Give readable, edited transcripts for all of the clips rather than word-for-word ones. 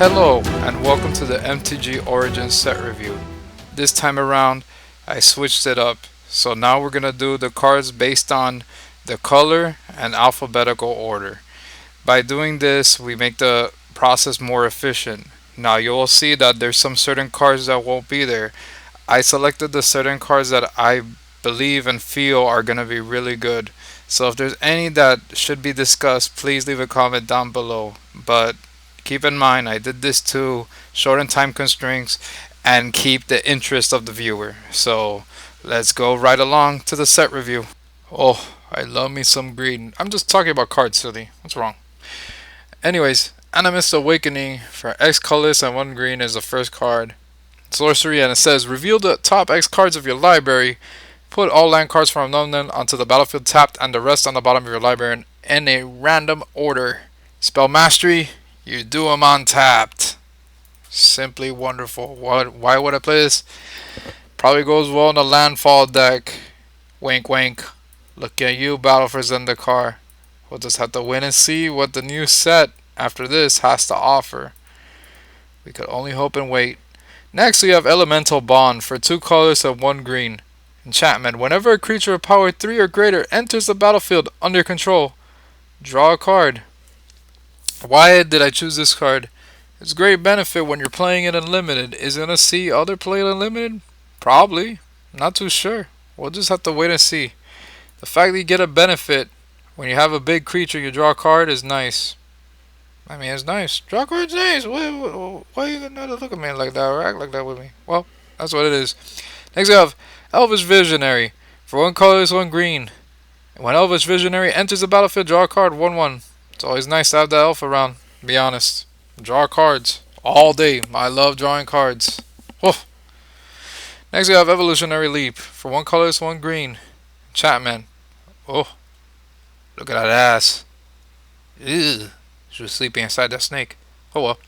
Hello and welcome to the MTG Origins Set review. This time around I switched it up, so now we're gonna do the cards based on the color and alphabetical order. By doing this we make the process more efficient. Now you'll see that there's some certain cards that won't be there. I selected the certain cards that I believe and feel are gonna be really good. So if there's any that should be discussed, please leave a comment down below. But keep in mind, I did this to shorten time constraints and keep the interest of the viewer. So let's go right along to the set review. Oh, I love me some green. I'm just talking about cards, silly. What's wrong? Anyways, Animist Awakening for X colorless and 1 green is the first card. Sorcery, and it says reveal the top X cards of your library. Put all land cards from unknown onto the battlefield tapped and the rest on the bottom of your library in a random order. Spell Mastery, you do them on tapped. Simply wonderful. Why would I play this? Probably goes well in the landfall deck. Wink wink. Look at you, Battle for Zendikar. We'll just have to wait and see what the new set after this has to offer. We could only hope and wait. Next we have Elemental Bond for 2 colors and 1 green. Enchantment. Whenever a creature of power 3 or greater enters the battlefield under your control, draw a card. Why did I choose this card? It's great benefit when you're playing it unlimited. Is it gonna see other play unlimited? Probably. Not too sure. We'll just have to wait and see. The fact that you get a benefit when you have a big creature, you draw a card is nice. I mean, it's nice. Draw a card's nice. Why are you gonna look at me like that or act like that with me? Well, that's what it is. Next we have Elvish Visionary. For 1 colorless, 1 green. When Elvish Visionary enters the battlefield, draw a card 1/1. It's always nice to have the elf around, to be honest. Draw cards all day. I love drawing cards. Whoa. Next we have Evolutionary Leap. For 1 colorless, 1 green. Enchantment. Oh, look at that ass. Ew. She was sleeping inside that snake. Oh well.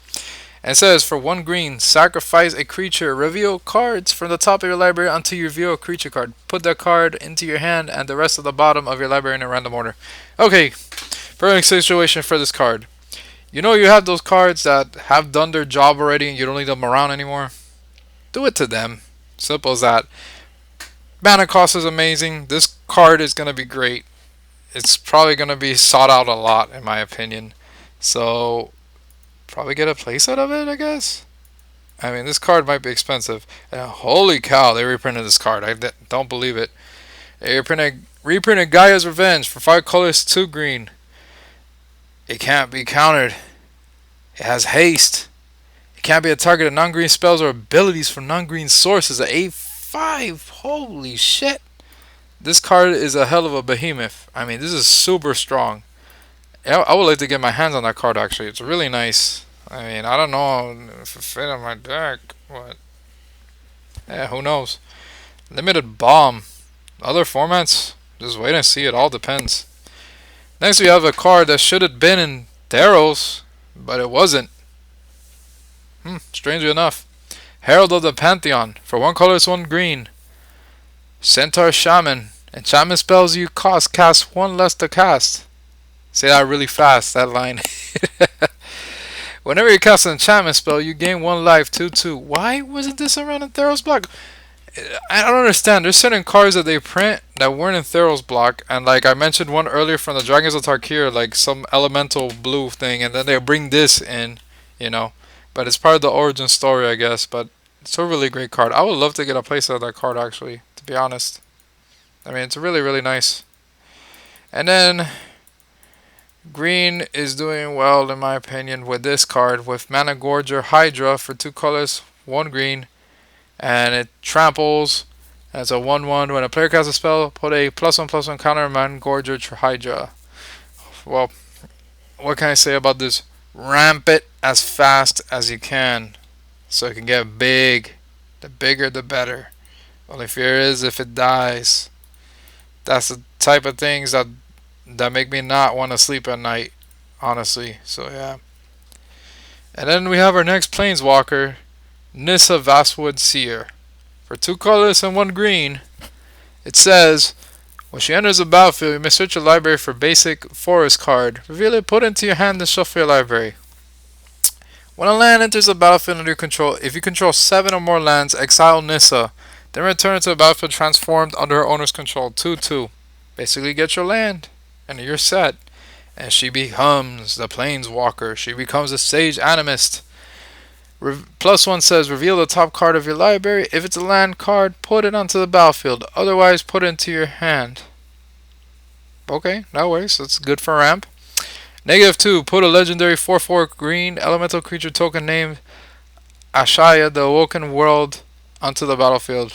And it says, for 1 green, sacrifice a creature. Reveal cards from the top of your library until you reveal a creature card. Put that card into your hand and the rest of the bottom of your library in a random order. Okay, perfect situation for this card. You know you have those cards that have done their job already and you don't need them around anymore? Do it to them. Simple as that. Mana cost is amazing. This card is going to be great. It's probably going to be sought out a lot in my opinion. So probably get a playset of it, I guess. I mean, this card might be expensive. And holy cow, they reprinted this card. I don't believe it. They reprinted Gaia's Revenge for 5 colors, 2 green. It can't be countered. It has haste. It can't be a target of non-green spells or abilities from non-green sources. At 8/5. Holy shit. This card is a hell of a behemoth. I mean, this is super strong. I would like to get my hands on that card actually. It's really nice. I mean, I don't know if it fit on my deck, but yeah, who knows. Limited Bomb. Other formats? Just wait and see. It all depends. Next we have a card that should have been in Theros, but it wasn't. Strangely enough. Herald of the Pantheon. For 1 colorless, 1 green. Centaur Shaman. Enchantment spells you cast 1 less to cast. Say that really fast, that line. Whenever you cast an enchantment spell, you gain 1 life, 2/2. Why wasn't this around in Theros block? I don't understand. There's certain cards that they print that weren't in Theros block, and like I mentioned one earlier from the Dragons of Tarkir, like some elemental blue thing, and then they bring this in, you know. But it's part of the origin story, I guess. But it's a really great card. I would love to get a playset of that card, actually, to be honest. I mean, it's really, really nice. And then green is doing well, in my opinion, with this card, with Mana Gorger Hydra for 2 colors, 1 green. And it tramples as a 1/1. When a player casts a spell, put a +1/+1 counter on Mana Gorger Hydra. Well, what can I say about this? Ramp it as fast as you can so it can get big. The bigger the better. Only fear is if it dies. That's the type of things that make me not want to sleep at night, honestly. So yeah. And then we have our next Planeswalker, Nissa Vastwood Seer. For 2 colors and 1 green, it says, when she enters the battlefield, you may search your library for basic forest card. Reveal it, put it into your hand, and shuffle your library. When a land enters the battlefield under your control, if you control 7 or more lands, exile Nissa. Then return it to the battlefield transformed under her owner's control. 2/2. Basically, get your land, and you're set. And she becomes the Planeswalker. She becomes a Sage Animist. +1 says reveal the top card of your library. If it's a land card, put it onto the battlefield. Otherwise, put it into your hand. Okay, that works. That's good for ramp. -2, put a legendary 4/4 green elemental creature token named Ashaya, the Awoken World, onto the battlefield.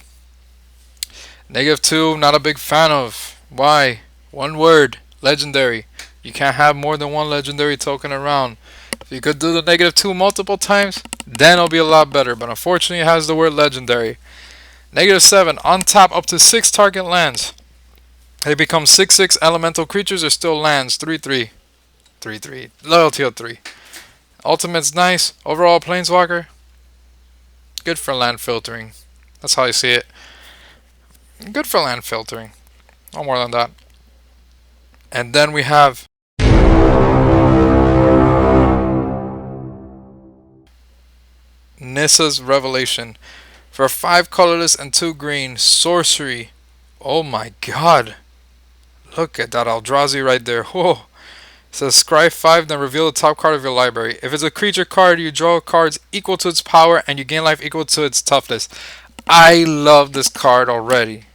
-2, not a big fan of. Why? One word, legendary. You can't have more than one legendary token around. If you could do the -2 multiple times, then it'll be a lot better. But unfortunately, it has the word legendary. -7, untap up to 6 target lands. They become 6/6 elemental creatures or still lands. 3/3. 3/3. Loyalty of 3. Ultimate's nice. Overall, Planeswalker, good for land filtering. That's how I see it. Good for land filtering. No more than that. And then we have Nissa's Revelation. For 5 colorless and 2 green, sorcery. Oh my god. Look at that Eldrazi right there. Whoa. It says scry 5, then reveal the top card of your library. If it's a creature card, you draw cards equal to its power and you gain life equal to its toughness. I love this card already.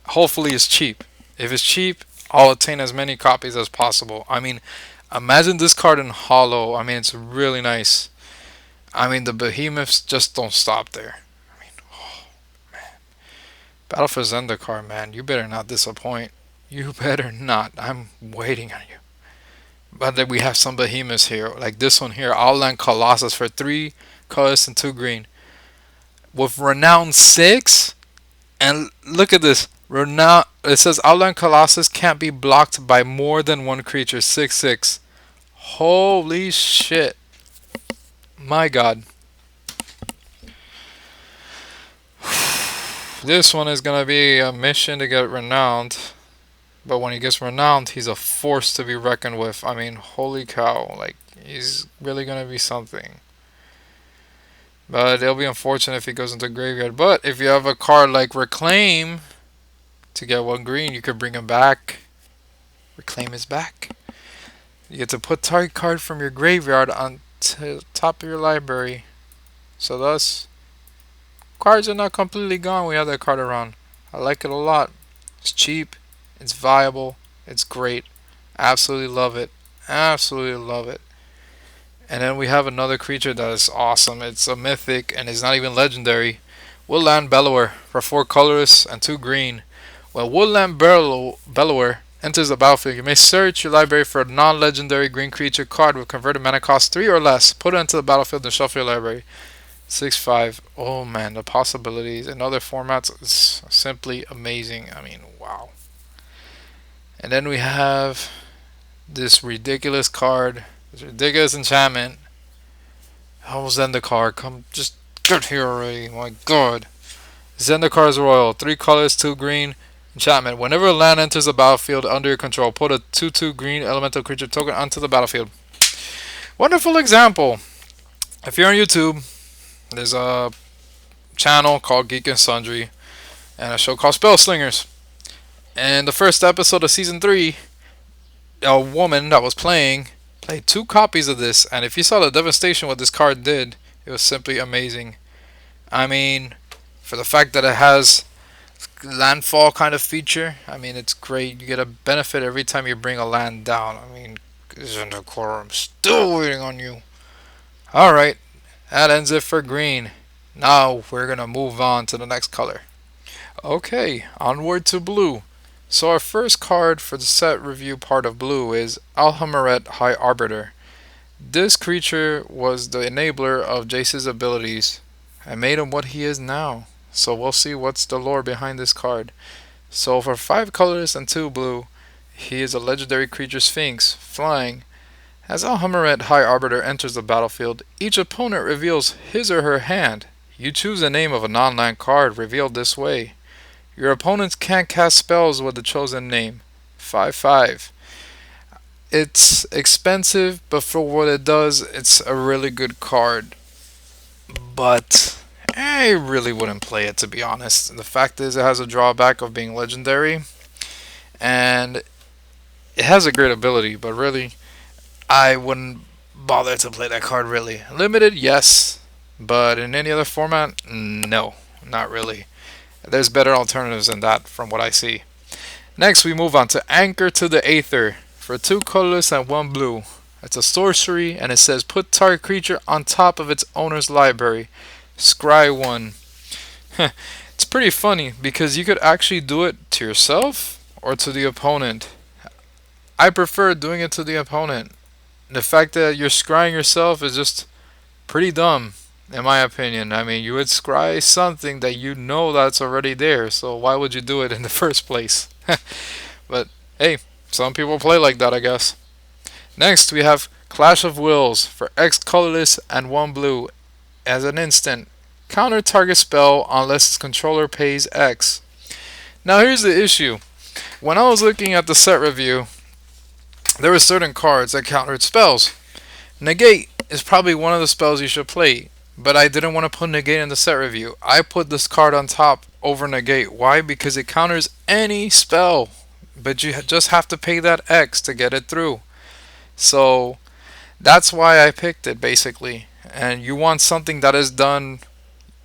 Hopefully it's cheap. If it's cheap, I'll obtain as many copies as possible. I mean, imagine this card in Hollow. I mean, it's really nice. I mean, the behemoths just don't stop there. I mean, oh, man. Battle for Zendikar, man. You better not disappoint. You better not. I'm waiting on you. But then we have some behemoths here. Like this one here. Outland Colossus for 3 colors and 2 green. With Renown 6. And look at this. Renown. It says Outland Colossus can't be blocked by more than one creature. 6/6. Holy shit. My god. This one is going to be a mission to get renowned. But when he gets renowned, he's a force to be reckoned with. I mean, holy cow. Like, he's really going to be something. But it'll be unfortunate if he goes into graveyard. But if you have a card like Reclaim, to get 1 green, you could bring him back. Reclaim is back. You get to put target card from your graveyard on to the top of your library. So thus, cards are not completely gone. We have that card around. I like it a lot. It's cheap. It's viable. It's great. Absolutely love it. Absolutely love it. And then we have another creature that is awesome. It's a mythic and it's not even legendary. Woodland Bellower for 4 colorless and 2 green. When Woodland Bellower enters the battlefield, you may search your library for a non-legendary green creature card with converted mana cost 3 or less. Put it into the battlefield and shuffle your library. 6/5. Oh man, the possibilities in other formats is simply amazing. I mean, wow. And then we have this ridiculous card, this ridiculous enchantment. Oh, Zendikar, come, just get here already. My god. Zendikar's Royal. 3 colors, 2 green. Enchantment. Whenever a land enters the battlefield under your control, put a 2/2 green elemental creature token onto the battlefield. Wonderful example. If you're on YouTube, there's a channel called Geek and Sundry and a show called Spell Slingers. And the first episode of season 3, a woman that was played 2 copies of this, and if you saw the devastation what this card did, it was simply amazing. I mean, for the fact that it has landfall kind of feature, I mean, it's great. You get a benefit every time you bring a land down. I mean, Zendikar, I'm still waiting on you. Alright, that ends it for green. Now we're gonna move on to the next color. Okay, onward to blue. So our first card for the set review part of blue is Alhammarret High Arbiter. This creature was the enabler of Jace's abilities and made him what he is now. So we'll see what's the lore behind this card. So for 5 colors and 2 blue, he is a legendary creature Sphinx, flying. As Alhammarret High Arbiter enters the battlefield, each opponent reveals his or her hand. You choose the name of a non-land card revealed this way. Your opponents can't cast spells with the chosen name. 5/5. It's expensive, but for what it does, it's a really good card. But I really wouldn't play it, to be honest. The fact is, it has a drawback of being legendary, and it has a great ability, but really, I wouldn't bother to play that card really. Limited, yes, but in any other format, no, not really. There's better alternatives than that from what I see. Next, we move on to Anchor to the Aether for 2 colorless and 1 blue. It's a sorcery, and it says put target creature on top of its owner's library. Scry 1. It's pretty funny because you could actually do it to yourself or to the opponent. I prefer doing it to the opponent. The fact that you're scrying yourself is just pretty dumb, in my opinion. I mean, you would scry something that you know that's already there, so why would you do it in the first place? But hey, some people play like that, I guess. Next, we have Clash of Wills for X colorless and 1 blue. As an instant, counter target spell unless its controller pays X. Now, here's the issue. When I was looking at the set review, there were certain cards that countered spells. Negate is probably one of the spells you should play, but I didn't want to put Negate in the set review. I put this card on top over Negate. Why? Because it counters any spell, but you just have to pay that X to get it through. So that's why I picked it, basically. And you want something that is done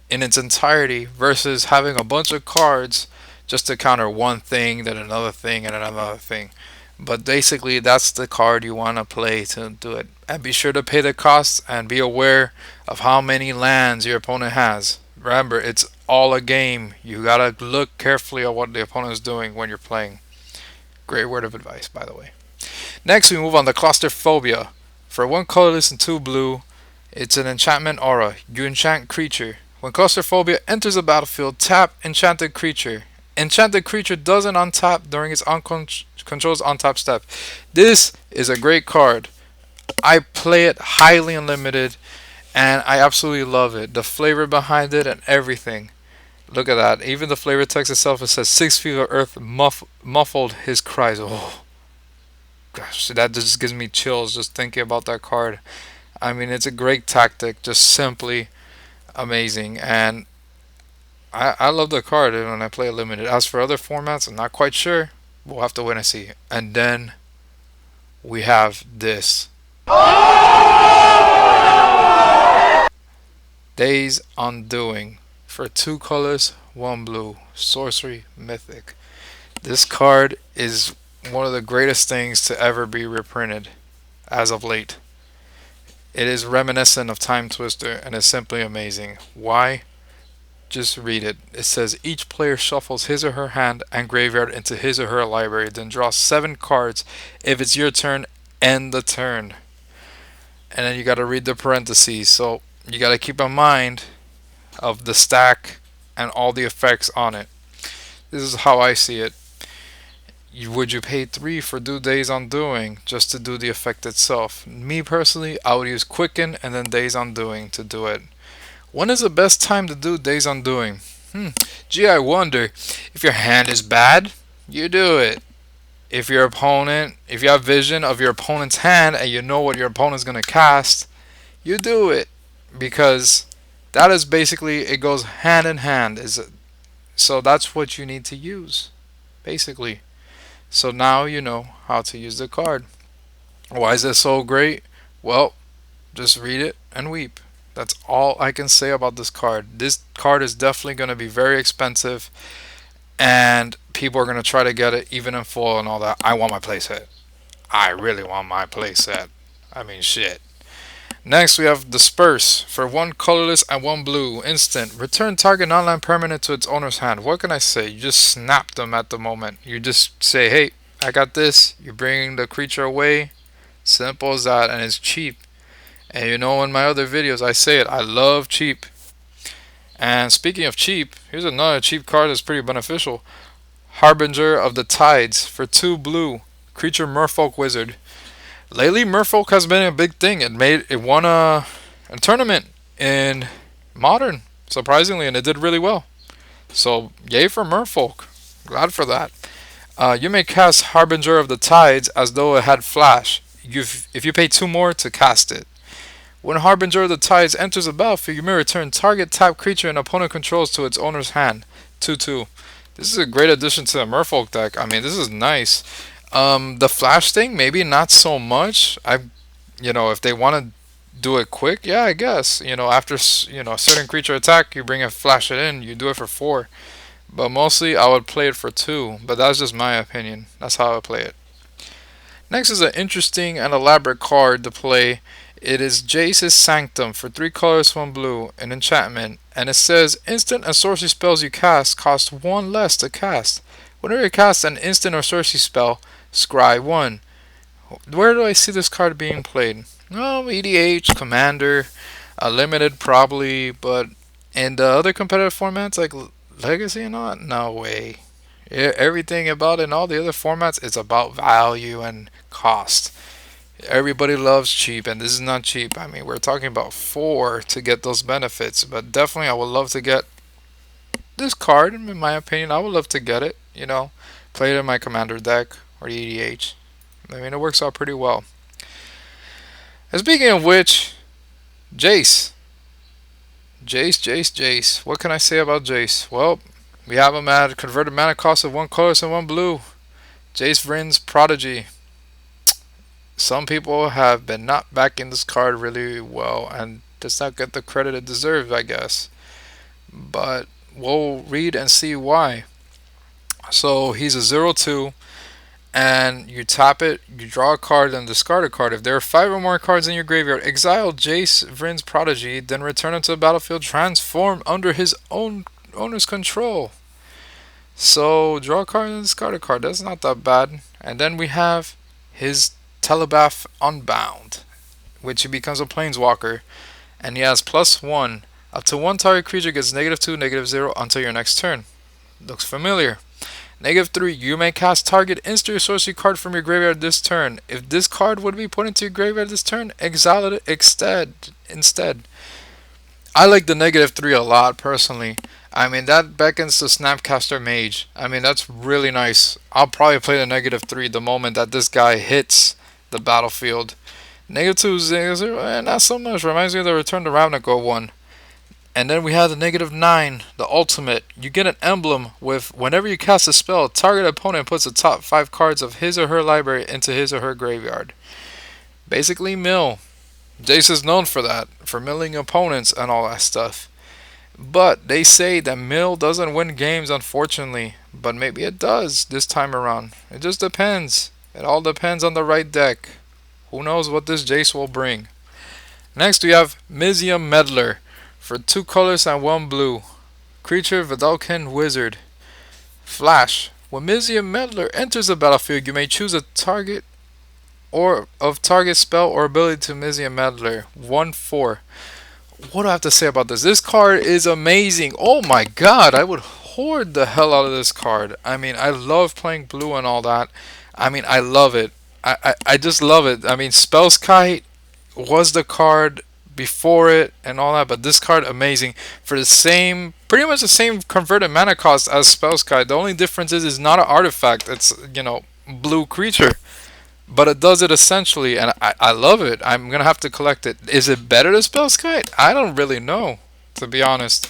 in its entirety versus having a bunch of cards just to counter one thing, then another thing, and another thing. But basically, that's the card you want to play to do it. And be sure to pay the cost and be aware of how many lands your opponent has. Remember, it's all a game. You gotta look carefully at what the opponent is doing when you're playing. Great word of advice, by the way. Next, we move on to Claustrophobia. For 1 colorless and 2 blue, it's an enchantment aura. You enchant creature. When Claustrophobia enters the battlefield, tap enchanted creature. Enchanted creature doesn't untap during its controls untap step. This is a great card. I play it highly unlimited, and I absolutely love it. The flavor behind it and everything. Look at that. Even the flavor text itself, it says 6 feet of earth muffled his cries. Oh, gosh, that just gives me chills just thinking about that card. I mean, it's a great tactic, just simply amazing. And I love the card when I play limited. As for other formats, I'm not quite sure. We'll have to wait and see. And then we have this. Days Undoing for 2 colors, 1 blue. Sorcery Mythic. This card is one of the greatest things to ever be reprinted as of late. It is reminiscent of Time Twister and is simply amazing. Why? Just read it. It says each player shuffles his or her hand and graveyard into his or her library, then draws 7 cards. If it's your turn, end the turn. And then you gotta read the parentheses. So you gotta keep in mind of the stack and all the effects on it. This is how I see it. Would you pay 3 for do Days Undoing just to do the effect itself? Me personally, I would use Quicken and then Days Undoing to do it. When is the best time to do Days Undoing? Gee, I wonder. If your hand is bad, you do it. If you have vision of your opponent's hand and you know what your opponent's going to cast, you do it. Because that is basically, it goes hand in hand. So that's what you need to use, basically. So now you know how to use the card. Why is this so great? Well, just read it and weep. That's all I can say about this card. This card is definitely going to be very expensive, and people are going to try to get it even in full and all that. I want my playset. I really want my playset. I mean, shit. Next, we have Disperse for 1 colorless and 1 blue. Instant. Return target non-land permanent to its owner's hand. What can I say? You just snap them at the moment. You just say, hey, I got this. You bring the creature away. Simple as that, and it's cheap. And you know, in my other videos, I say it. I love cheap. And speaking of cheap, here's another cheap card that's pretty beneficial. Harbinger of the Tides for 2 blue. Creature Merfolk Wizard. Lately, Merfolk has been a big thing. It won a tournament in Modern, surprisingly, and it did really well. So, yay for Merfolk. Glad for that. You may cast Harbinger of the Tides as though it had flash. If you pay 2 more to cast it. When Harbinger of the Tides enters the battlefield, you may return target tapped creature an opponent controls to its owner's hand. 2/2. This is a great addition to the Merfolk deck. I mean, this is nice. The flash thing, maybe not so much. If they want to do it quick, yeah, I guess. After a certain creature attack, you bring a flash it in. You do it for 4. But mostly, I would play it for 2. But that's just my opinion. That's how I would play it. Next is an interesting and elaborate card to play. It is Jace's Sanctum for 3 colors, 1 blue, an enchantment, and it says instant and sorcery spells you cast cost 1 less to cast. Whenever you cast an instant or sorcery spell, scry 1. Where do I see this card being played? Oh, EDH, Commander, Limited probably, but in the other competitive formats like Legacy and all, no way. Everything about it in all the other formats is about value and cost. Everybody loves cheap, and this is not cheap. I mean, we're talking about 4 to get those benefits, but definitely I would love to get this card. In my opinion, I would love to get it. Play it in my Commander deck or the EDH. I mean, it works out pretty well. And speaking of which, Jace. Jace. What can I say about Jace? Well, we have him at converted mana cost of 1 color and 1 blue. Jace Vryn's Prodigy. Some people have been not backing this card really well and does not get the credit it deserves, I guess. But we'll read and see why. So he's a 0/2, and you tap it, you draw a card, and discard a card. If there are 5 or more cards in your graveyard, exile Jace Vryn's Prodigy, then return him to the battlefield, transform under his own owner's control. So draw a card and discard a card. That's not that bad. And then we have his Telepath Unbound, which he becomes a Planeswalker, and he has +1. Up to 1 target creature gets -2, -0 until your next turn. Looks familiar. -3, you may cast target instant or sorcery card from your graveyard this turn. If this card would be put into your graveyard this turn, exile it instead. I like the -3 a lot, personally. I mean, that beckons to Snapcaster Mage. I mean, that's really nice. I'll probably play the -3 the moment that this guy hits the battlefield. -2, 0, not so much. Reminds me of the Return to Ravnica one. And then we have the -9, the ultimate. You get an emblem with whenever you cast a spell, target opponent puts the top 5 cards of his or her library into his or her graveyard. Basically, mill. Jace is known for that, for milling opponents and all that stuff. But they say that mill doesn't win games, unfortunately. But maybe it does this time around. It just depends. It all depends on the right deck. Who knows what this Jace will bring. Next we have Mizzium Meddler for 2 colors and 1 blue. Creature Vidalcan Wizard. Flash. When Mizzium Meddler enters the battlefield, you may choose a target or of target spell or ability to Mizzium Meddler. 1/4. What do I have to say about this? This card is amazing. Oh my god, I would hoard the hell out of this card. I mean, I love playing blue and all that. I mean, I love it. I just love it. I mean, Spellskite was the card before it and all that, but this card amazing for the same, pretty much the same converted mana cost as Spellskite. The only difference is it's not an artifact. It's blue creature, but it does it essentially, and I love it. I'm gonna have to collect it. Is it better than Spellskite? I don't really know, to be honest.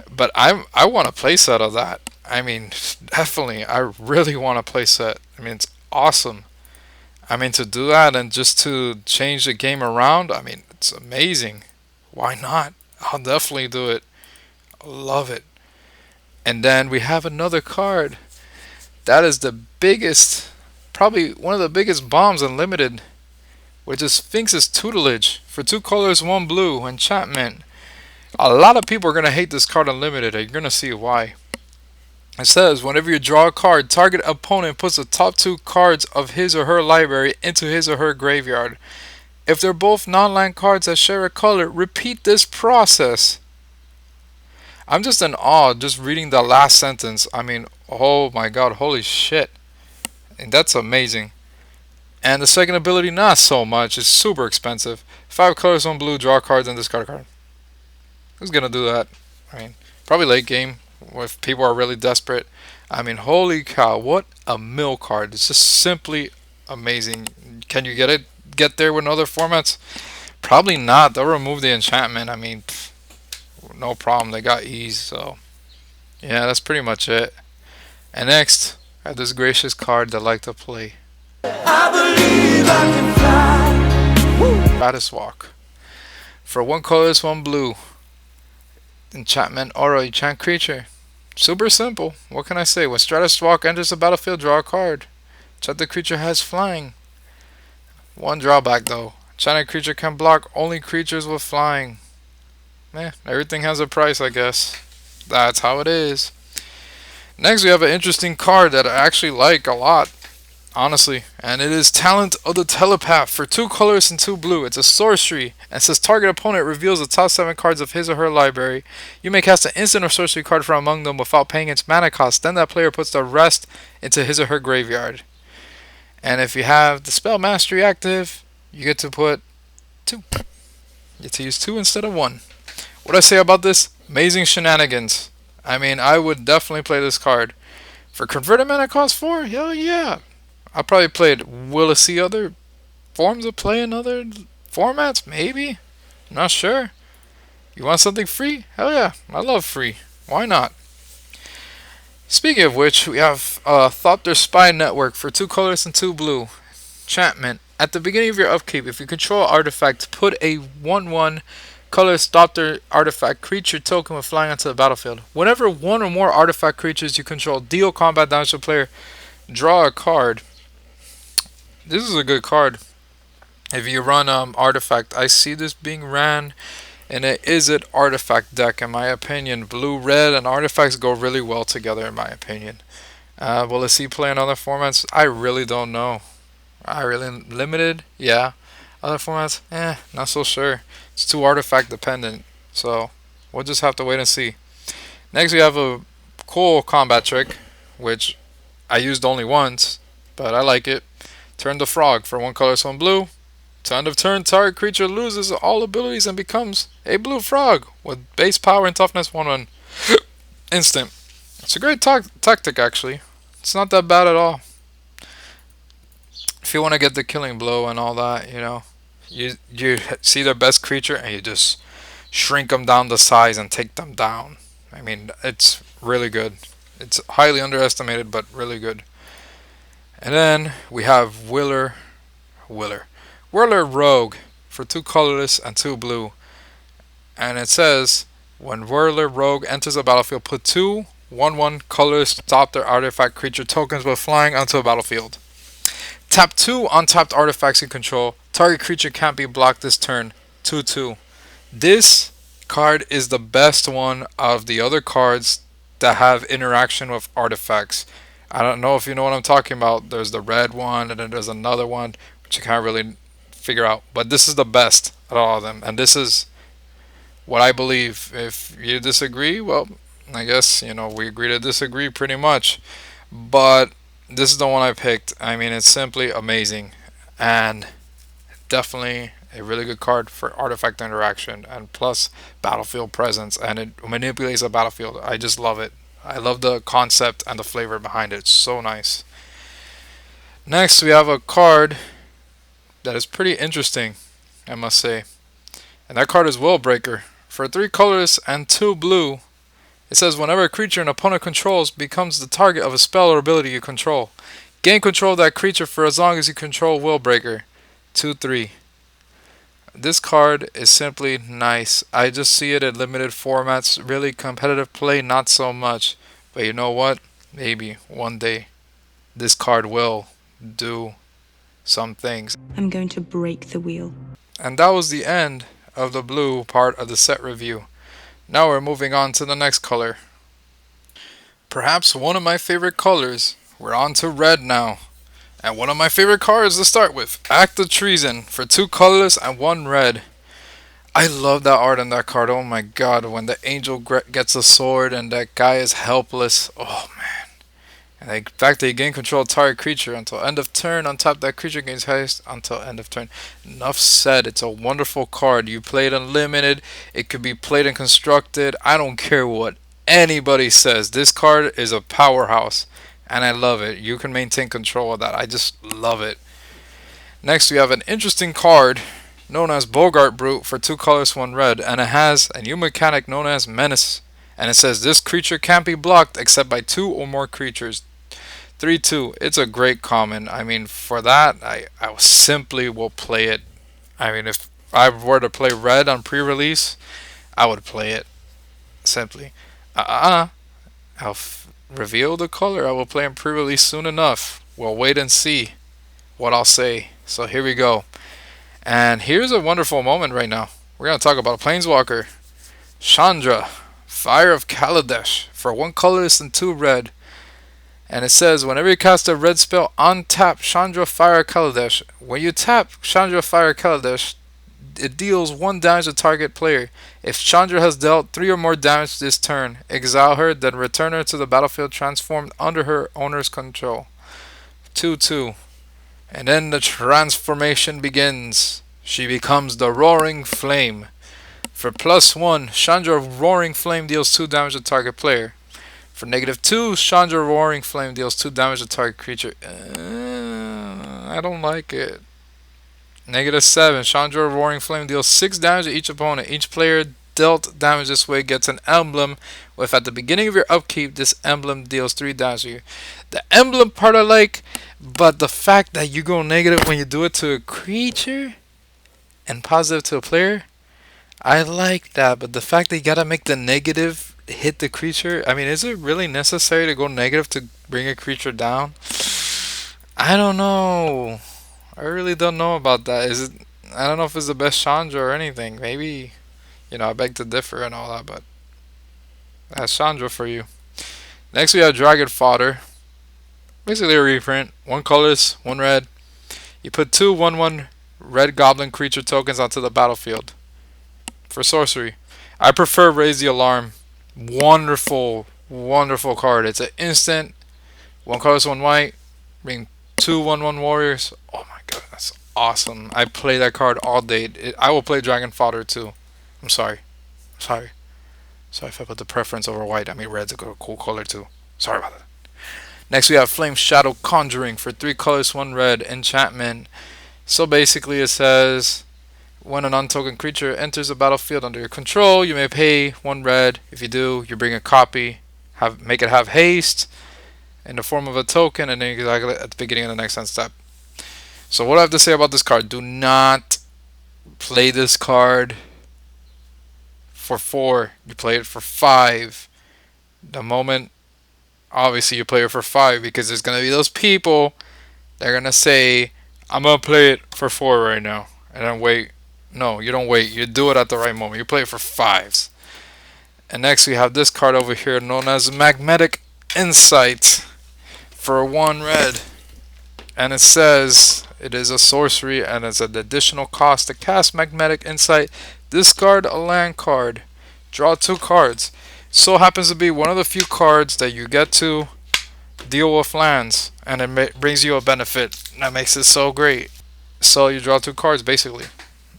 But I want a playset of that. I mean, definitely, I really want a playset. I mean, it's awesome. I mean, to do that and just to change the game around, I mean, it's amazing. Why not? I'll definitely do it. I love it. And then we have another card. That is the biggest, probably one of the biggest bombs unlimited, which is Sphinx's Tutelage for 2 colors, 1 blue, enchantment. A lot of people are going to hate this card unlimited. You're going to see why. It says, whenever you draw a card, target opponent puts the top 2 cards of his or her library into his or her graveyard. If they're both non-land cards that share a color, repeat this process. I'm just in awe just reading the last sentence. I mean, oh my god, holy shit. And that's amazing. And the second ability, not so much. It's super expensive. 5 colors, 1 blue, draw cards, and discard a card. Who's gonna do that? I mean, probably late game. if people are really desperate. I mean, holy cow, what a mill card. It's just simply amazing. Can you get there with other formats? Probably not. They'll remove the enchantment. I mean, no problem. They got ease, so yeah, that's pretty much it. And next, I have this gracious card that I like to play. I believe I can fly. Woo! Stratus Walk. For 1 colorless, 1 blue. Enchantment aura, enchant creature. Super simple. What can I say? When Stratus Walk enters the battlefield, draw a card. Check the creature has flying. One drawback though. Enchanted creature can block only creatures with flying. Everything has a price, I guess. That's how it is. Next, we have an interesting card that I actually like a lot, honestly, and it is Talent of the Telepath for 2 colors and 2 blue. It's a sorcery, and says target opponent reveals the top 7 cards of his or her library. You may cast an instant or sorcery card from among them without paying its mana cost. Then that player puts the rest into his or her graveyard. And if you have the spell mastery active, you get to put 2. You get to use 2 instead of 1. What I say about this? Amazing shenanigans. I mean, I would definitely play this card. For converted mana cost 4? Hell yeah. I probably played. Will I see other forms of play in other formats? Maybe. I'm not sure. You want something free? Hell yeah. I love free. Why not? Speaking of which, we have Thopter Spy Network for 2 colors and 2 blue. Enchantment. At the beginning of your upkeep, if you control an artifact, put a 1/1 colorless Thopter artifact creature token with flying onto the battlefield. Whenever 1 or more artifact creatures you control deal combat damage to the player, draw a card. This is a good card. If you run artifact, I see this being ran in an Izzet artifact deck, in my opinion. Blue, red, and artifacts go really well together, in my opinion. Will I see play in other formats? I really don't know. I really limited, yeah. Other formats, not so sure. It's too artifact dependent, so we'll just have to wait and see. Next, we have a cool combat trick, which I used only once, but I like it. Turn the Frog for 1 color, 1 blue. To end of turn, target creature loses all abilities and becomes a blue frog with base power and toughness 1/1. Instant. It's a great tactic, actually. It's not that bad at all. If you want to get the killing blow and all that, you know, you see their best creature and you just shrink them down to size and take them down. I mean, it's really good. It's highly underestimated, but really good. And then we have Whirler Rogue for 2 colorless and 2 blue. And it says, when Whirler Rogue enters the battlefield, put 2 1/1 colorless Thopter artifact creature tokens with flying onto the battlefield. Tap 2 untapped artifacts you control. Target creature can't be blocked this turn. 2/2. This card is the best one of the other cards that have interaction with artifacts. I don't know if you know what I'm talking about. There's the red one, and then there's another one which you can't really figure out. But this is the best of all of them, and this is what I believe. If you disagree, well, I guess, you know, we agree to disagree pretty much. But this is the one I picked. I mean, it's simply amazing, and definitely a really good card for artifact interaction, and plus battlefield presence, and it manipulates a battlefield. I just love it. I love the concept and the flavor behind it. It's so nice. Next, we have a card that is pretty interesting, I must say. And that card is Willbreaker. For 3 colors and 2 blue, it says whenever a creature an opponent controls becomes the target of a spell or ability you control, gain control of that creature for as long as you control Willbreaker. 2/3. This card is simply nice. I just see it in limited formats. Really competitive play, not so much. But you know what? Maybe one day this card will do some things. I'm going to break the wheel. And that was the end of the blue part of the set review. Now we're moving on to the next color. Perhaps one of my favorite colors. We're on to red now. And one of my favorite cards to start with, Act of Treason, for 2 colorless and 1 red. I love that art on that card. Oh my god, when the angel gets a sword and that guy is helpless. Oh man. And the fact that you gain control of target creature until end of turn. On top, that creature gains haste until end of turn. Enough said. It's a wonderful card. You play it unlimited. It could be played and constructed. I don't care what anybody says. This card is a powerhouse, and I love it. You can maintain control of that. I just love it. Next, we have an interesting card known as Bogart Brute for 2 colors, 1 red, and it has a new mechanic known as Menace. And it says this creature can't be blocked except by 2 or more creatures. 3/2. It's a great common. I mean, for that, I simply will play it. I mean, if I were to play red on pre-release, I would play it simply. I'll reveal the color. I will play in pre-release soon enough. We'll wait and see what I'll say. So here we go. And here's a wonderful moment right now. We're gonna talk about a Planeswalker, Chandra, Fire of Kaladesh, for 1 colorless and 2 red. And it says, whenever you cast a red spell, untap Chandra Fire Kaladesh. When you tap Chandra Fire Kaladesh, it deals 1 damage to target player. If Chandra has dealt 3 or more damage this turn, exile her, then return her to the battlefield transformed under her owner's control. 2/2. And then the transformation begins. She becomes the Roaring Flame. For +1, Chandra Roaring Flame deals 2 damage to target player. For -2, Chandra Roaring Flame deals 2 damage to target creature. I don't like it. -7, Chandra Roaring Flame deals 6 damage to each opponent. Each player dealt damage this way gets an emblem with, at the beginning of your upkeep, this emblem deals 3 damage to you. The emblem part I like, but the fact that you go negative when you do it to a creature and positive to a player, I like that. But the fact that you gotta make the negative hit the creature, I mean, is it really necessary to go negative to bring a creature down? I don't know. I really don't know about that. Is it? I don't know if it's the best Chandra or anything. Maybe, I beg to differ and all that, but that's Chandra for you. Next, we have Dragon Fodder. Basically a reprint. 1 colorless, 1 red. You put 2 1/1 red goblin creature tokens onto the battlefield. For sorcery, I prefer Raise the Alarm. Wonderful, wonderful card. It's an instant. 1 colorless, 1 white. Bring 2 1/1 warriors. Oh my god, that's awesome. I play that card all day. I will play Dragon Fodder too. I'm sorry. Sorry. Sorry if I put the preference over white. I mean, red's a cool color too. Sorry about that. Next, we have Flame Shadow Conjuring for 3 colors, 1 red. Enchantment. So basically, it says, when an untoken creature enters the battlefield under your control, you may pay 1 red. If you do, you bring a copy. Make it have haste in the form of a token, and then you exile it at the beginning of the next end step. So what I have to say about this card: do not play this card for 4. You play it for 5. The moment, obviously, you play it for 5, because there's gonna be those people that are gonna say, I'm gonna play it for 4 right now, and then wait. No, you don't wait. You do it at the right moment. You play it for 5s. And next, we have this card over here known as Magnetic Insight for 1 red. And it says it is a sorcery and it's an additional cost to cast Magnetic Insight. Discard a land card. Draw 2 cards. So happens to be one of the few cards that you get to deal with lands, and it brings you a benefit. That makes it so great. So you draw 2 cards basically.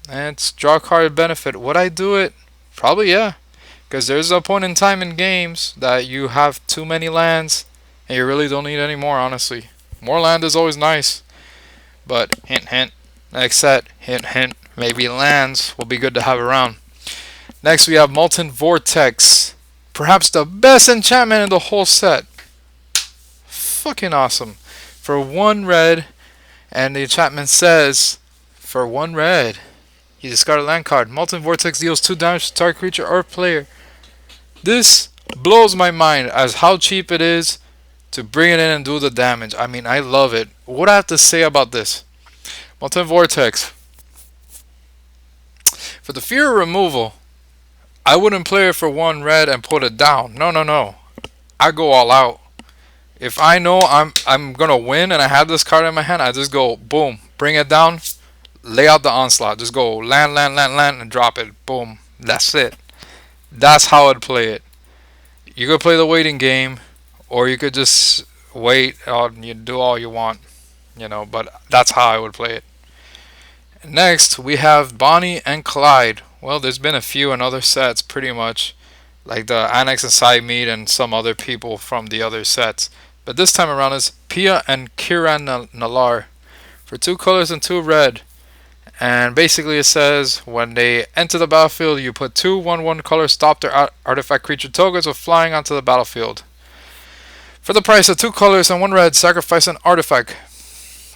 And it's draw card benefit. Would I do it? Probably yeah. Because there's a point in time in games that you have too many lands and you really don't need any more, honestly. More land is always nice. But hint hint. Next set, hint hint. Maybe lands will be good to have around. Next we have Molten Vortex. Perhaps the best enchantment in the whole set. Fucking awesome. For 1 red, and the enchantment says, for 1 red, you discard a land card. Molten Vortex deals 2 damage to target creature or player. This blows my mind as how cheap it is to bring it in and do the damage. I mean, I love it. What do I have to say about this? Molten Vortex. For the fear of removal, I wouldn't play it for 1 red and put it down. No, no, no. I go all out. If I know I'm gonna win and I have this card in my hand, I just go boom, bring it down, lay out the onslaught. Just go land, land, land, land, and drop it. Boom. That's it. That's how I'd play it. You could play the waiting game, or you could just wait and you do all you want, but that's how I would play it. Next, we have Bonnie and Clyde. Well, there's been a few in other sets, pretty much. like the Annex and Side Meat and some other people from the other sets. But this time around is Pia and Kiran Nalar for 2 colors and 2 red. And basically it says when they enter the battlefield, you put 2/1/1 colors, stop their artifact creature tokens with flying onto the battlefield. For the price of 2 colors and 1 red, sacrifice an artifact.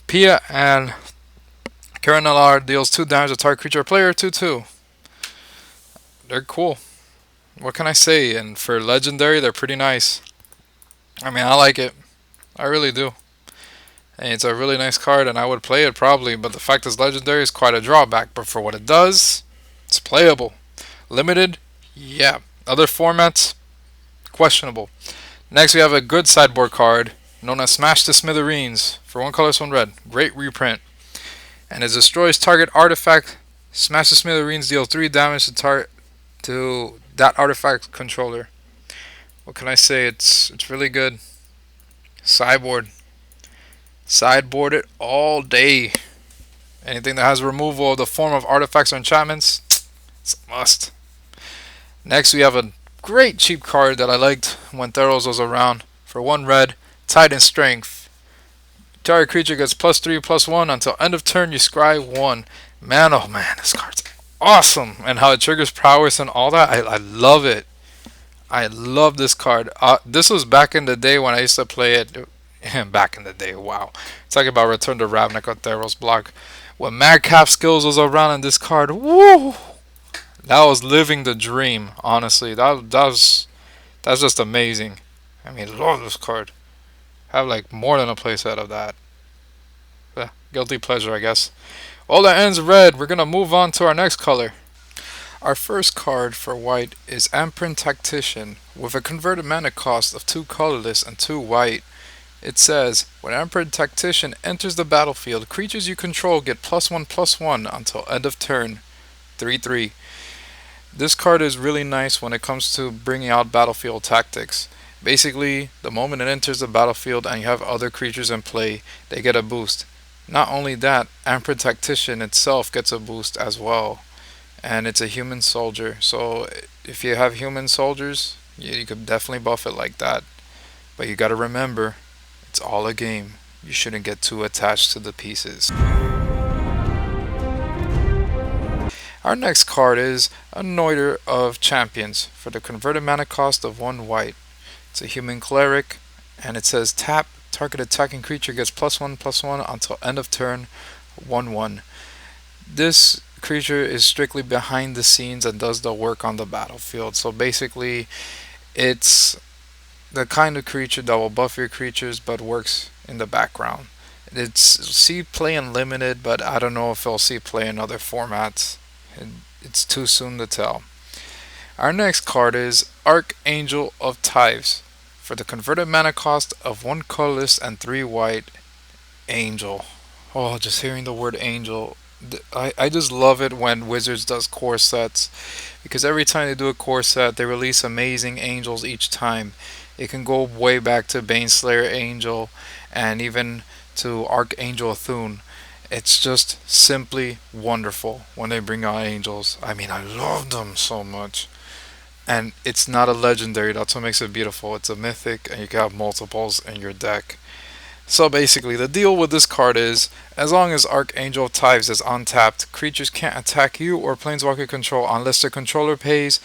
Pia and Kiran Nalar deals 2 damage to target creature or player 2/2. They're cool. What can I say? And for legendary, they're pretty nice. I mean, I like it. I really do. And it's a really nice card, and I would play it probably, but the fact it's legendary is quite a drawback. But for what it does, it's playable. Limited, yeah. Other formats, questionable. Next, we have a good sideboard card known as Smash to Smithereens for 1 color, 1 red. Great reprint. And it destroys target artifact. Smash to Smithereens deals 3 damage to that artifact controller. What can I say? It's really good. Sideboard. Sideboard it all day. Anything that has removal of the form of artifacts or enchantments, it's a must. Next, we have a great cheap card that I liked when Theros was around. For 1 red, Titan Strength. Target creature gets +3/+1 until end of turn. You scry 1. Man, oh man, this card's awesome. And how it triggers prowess and all that. I love it. I love this card. This was back in the day when I used to play it. Back in the day, wow. Talking about Return to Ravnica on Theros block. When Madcap Skills was around in this card, woo! That was living the dream, honestly. That's just amazing. I mean, love this card. Have like more than a playset of that. Guilty pleasure, I guess. All that ends red. We're gonna move on to our next color. Our first card for white is Amprint Tactician with a converted mana cost of 2 colorless and 2 white. It says, when Amprint Tactician enters the battlefield, creatures you control get +1/+1 until end of turn. 3/3. This card is really nice when it comes to bringing out battlefield tactics. Basically, the moment it enters the battlefield and you have other creatures in play, they get a boost. Not only that, Amprint Tactician itself gets a boost as well. And it's a human soldier, so if you have human soldiers, you could definitely buff it like that. But you gotta remember, it's all a game. You shouldn't get too attached to the pieces. Our next card is Anointer of Champions for the converted mana cost of 1 white. It's a human cleric, and it says tap, target attacking creature gets +1/+1 until end of turn, 1/1. This creature is strictly behind the scenes and does the work on the battlefield. So basically, it's the kind of creature that will buff your creatures but works in the background. It's see play in limited, but I don't know if it'll see play in other formats. It's too soon to tell. Our next card is Archangel of Tithes for the converted mana cost of 1 colorless and 3 white. Angel. Oh, just hearing the word angel. I just love it when Wizards does core sets, because every time they do a core set, they release amazing angels each time. It can go way back to Baneslayer Angel and even to Archangel Thune. It's just simply wonderful when they bring out angels. I mean, I love them so much. And it's not a legendary, that's what makes it beautiful. It's a mythic, and you can have multiples in your deck. So basically, the deal with this card is, as long as Archangel of Tithes is untapped, creatures can't attack you or Planeswalker control unless their controller pays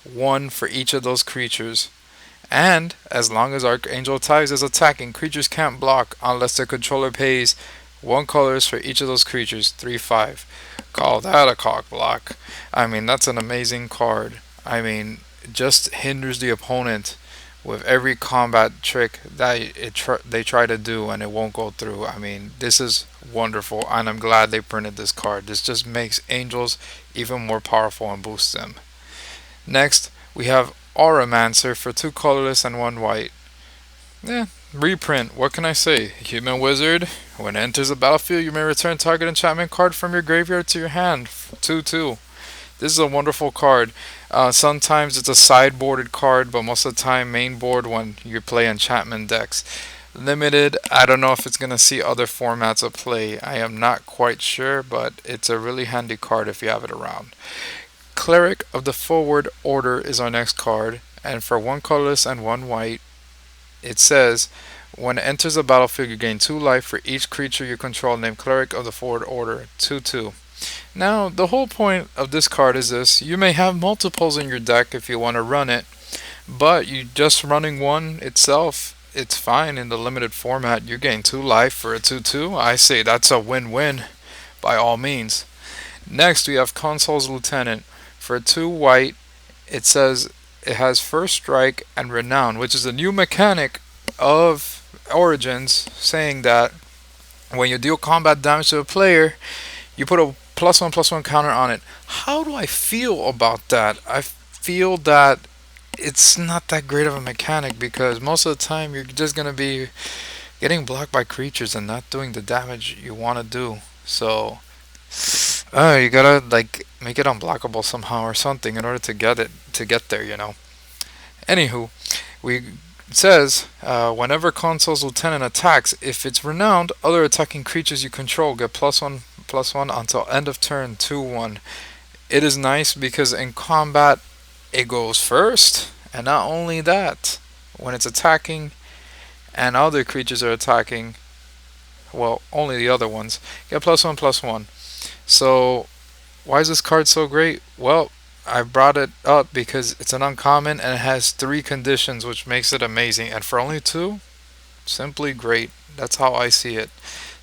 1 for each of those creatures. And as long as Archangel of Tithes is attacking, creatures can't block unless their controller pays 1 colors for each of those creatures. 3/5. Call that a cock block. I mean, that's an amazing card. I mean, it just hinders the opponent with every combat trick that they try to do, and it won't go through. I mean, this is wonderful, and I'm glad they printed this card. This just makes angels even more powerful and boosts them. Next, we have Auramancer for 2 colorless and 1 white. Reprint. What can I say? Human Wizard. When it enters the battlefield, you may return target enchantment card from your graveyard to your hand. 2/2. This is a wonderful card. Sometimes it's a sideboarded card, but most of the time main board when you play enchantment decks. Limited, I don't know if it's going to see other formats of play. I am not quite sure, but it's a really handy card if you have it around. Cleric of the Forward Order is our next card, And for one colorless and one white, it says, when it enters the battlefield, you gain 2 life for each creature you control named Cleric of the Forward Order. 2/2. Now, the whole point of this card is this. You may have multiples in your deck if you want to run it, but you just running one itself, it's fine in the limited format. You gain 2 life for a 2/2. I say that's a win-win by all means. Next, we have Consul's Lieutenant. For 2 white, it says it has First Strike and Renown, which is a new mechanic of Origins, saying that when you deal combat damage to a player, you put a +1/+1 counter on it. How do I feel about that? I feel that it's not that great of a mechanic because most of the time you're just going to be getting blocked by creatures and not doing the damage you want to do. So, you gotta like make it unblockable somehow or something in order to get there. Anywho, we it says whenever Consul's Lieutenant attacks, if it's renowned, other attacking creatures you control get +1/+1 until end of turn 2/1. It is nice because in combat it goes first, and not only that, when it's attacking and other creatures are attacking, well, only the other ones get +1/+1. So why is this card so great? Well, I brought it up because it's an uncommon and it has 3 conditions, which makes it amazing. And for only 2, simply great. That's how I see it.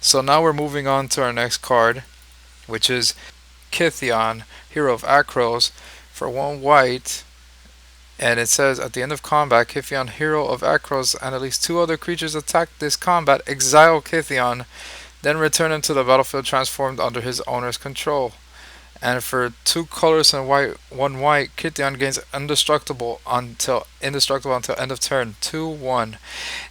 So now we're moving on to our next card, which is Kithion, Hero of Akros, for 1 white. And it says at the end of combat, Kithion, Hero of Akros, and at least 2 other creatures attack this combat, exile Kithion, then return him to the battlefield transformed under his owner's control. And for 2 colors and 1 white, Kithion gains indestructible until end of turn. 2/1.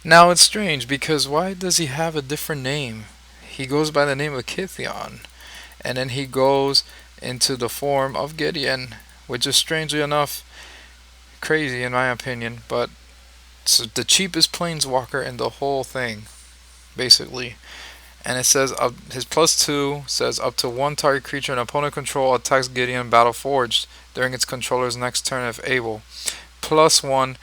Now it's strange because why does he have a different name? He goes by the name of Kithion, and then he goes into the form of Gideon, which is strangely enough crazy in my opinion, but it's the cheapest planeswalker in the whole thing, basically. And it says his +2 says up to 1 target creature an opponent control attacks Gideon Battle Forged during its controller's next turn if able. +1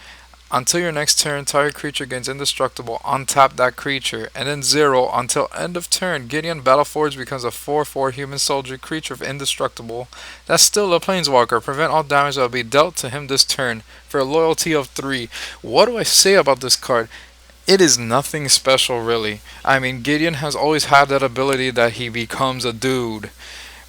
until your next turn, target creature gains indestructible. Untap that creature, and then 0 until end of turn. Gideon Battle Forged becomes a 4/4 human soldier creature of indestructible. That's still a planeswalker. Prevent all damage that will be dealt to him this turn for a loyalty of 3. What do I say about this card? It is nothing special, really. I mean, Gideon has always had that ability that he becomes a dude.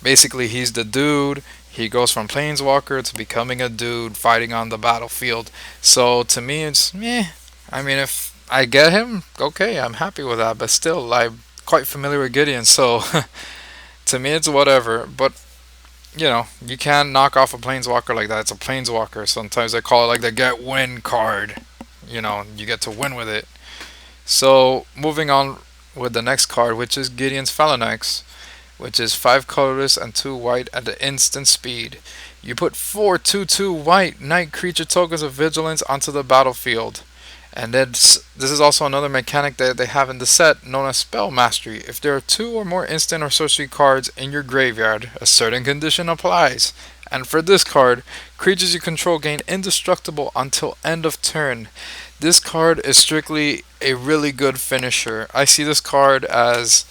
Basically, he's the dude. He goes from Planeswalker to becoming a dude fighting on the battlefield. So, to me, it's meh. I mean, if I get him, okay, I'm happy with that. But still, I'm quite familiar with Gideon, so to me, it's whatever. But, you can't knock off a Planeswalker like that. It's a Planeswalker. Sometimes they call it like the get win card. You get to win with it. So, moving on with the next card, which is Gideon's Phalanx, which is 5 colorless and 2 white at the instant speed. You put 4 2/2 white night creature tokens of vigilance onto the battlefield. And then this is also another mechanic that they have in the set known as Spell Mastery. If there are 2 or more instant or sorcery cards in your graveyard, a certain condition applies. And for this card, creatures you control gain indestructible until end of turn. This card is strictly a really good finisher. I see this card as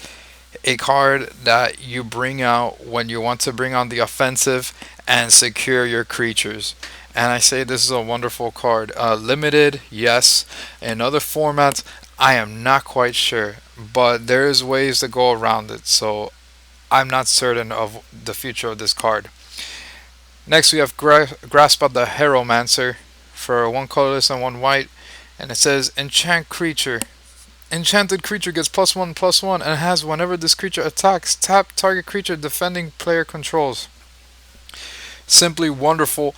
a card that you bring out when you want to bring on the offensive and secure your creatures. And I say this is a wonderful card. Limited, yes. In other formats, I am not quite sure. But there is ways to go around it. So I'm not certain of the future of this card. Next we have Grasp of the Heromancer for 1 colorless and 1 white. And it says enchant creature. Enchanted creature gets +1/+1 and has whenever this creature attacks, tap target creature defending player controls. Simply wonderful.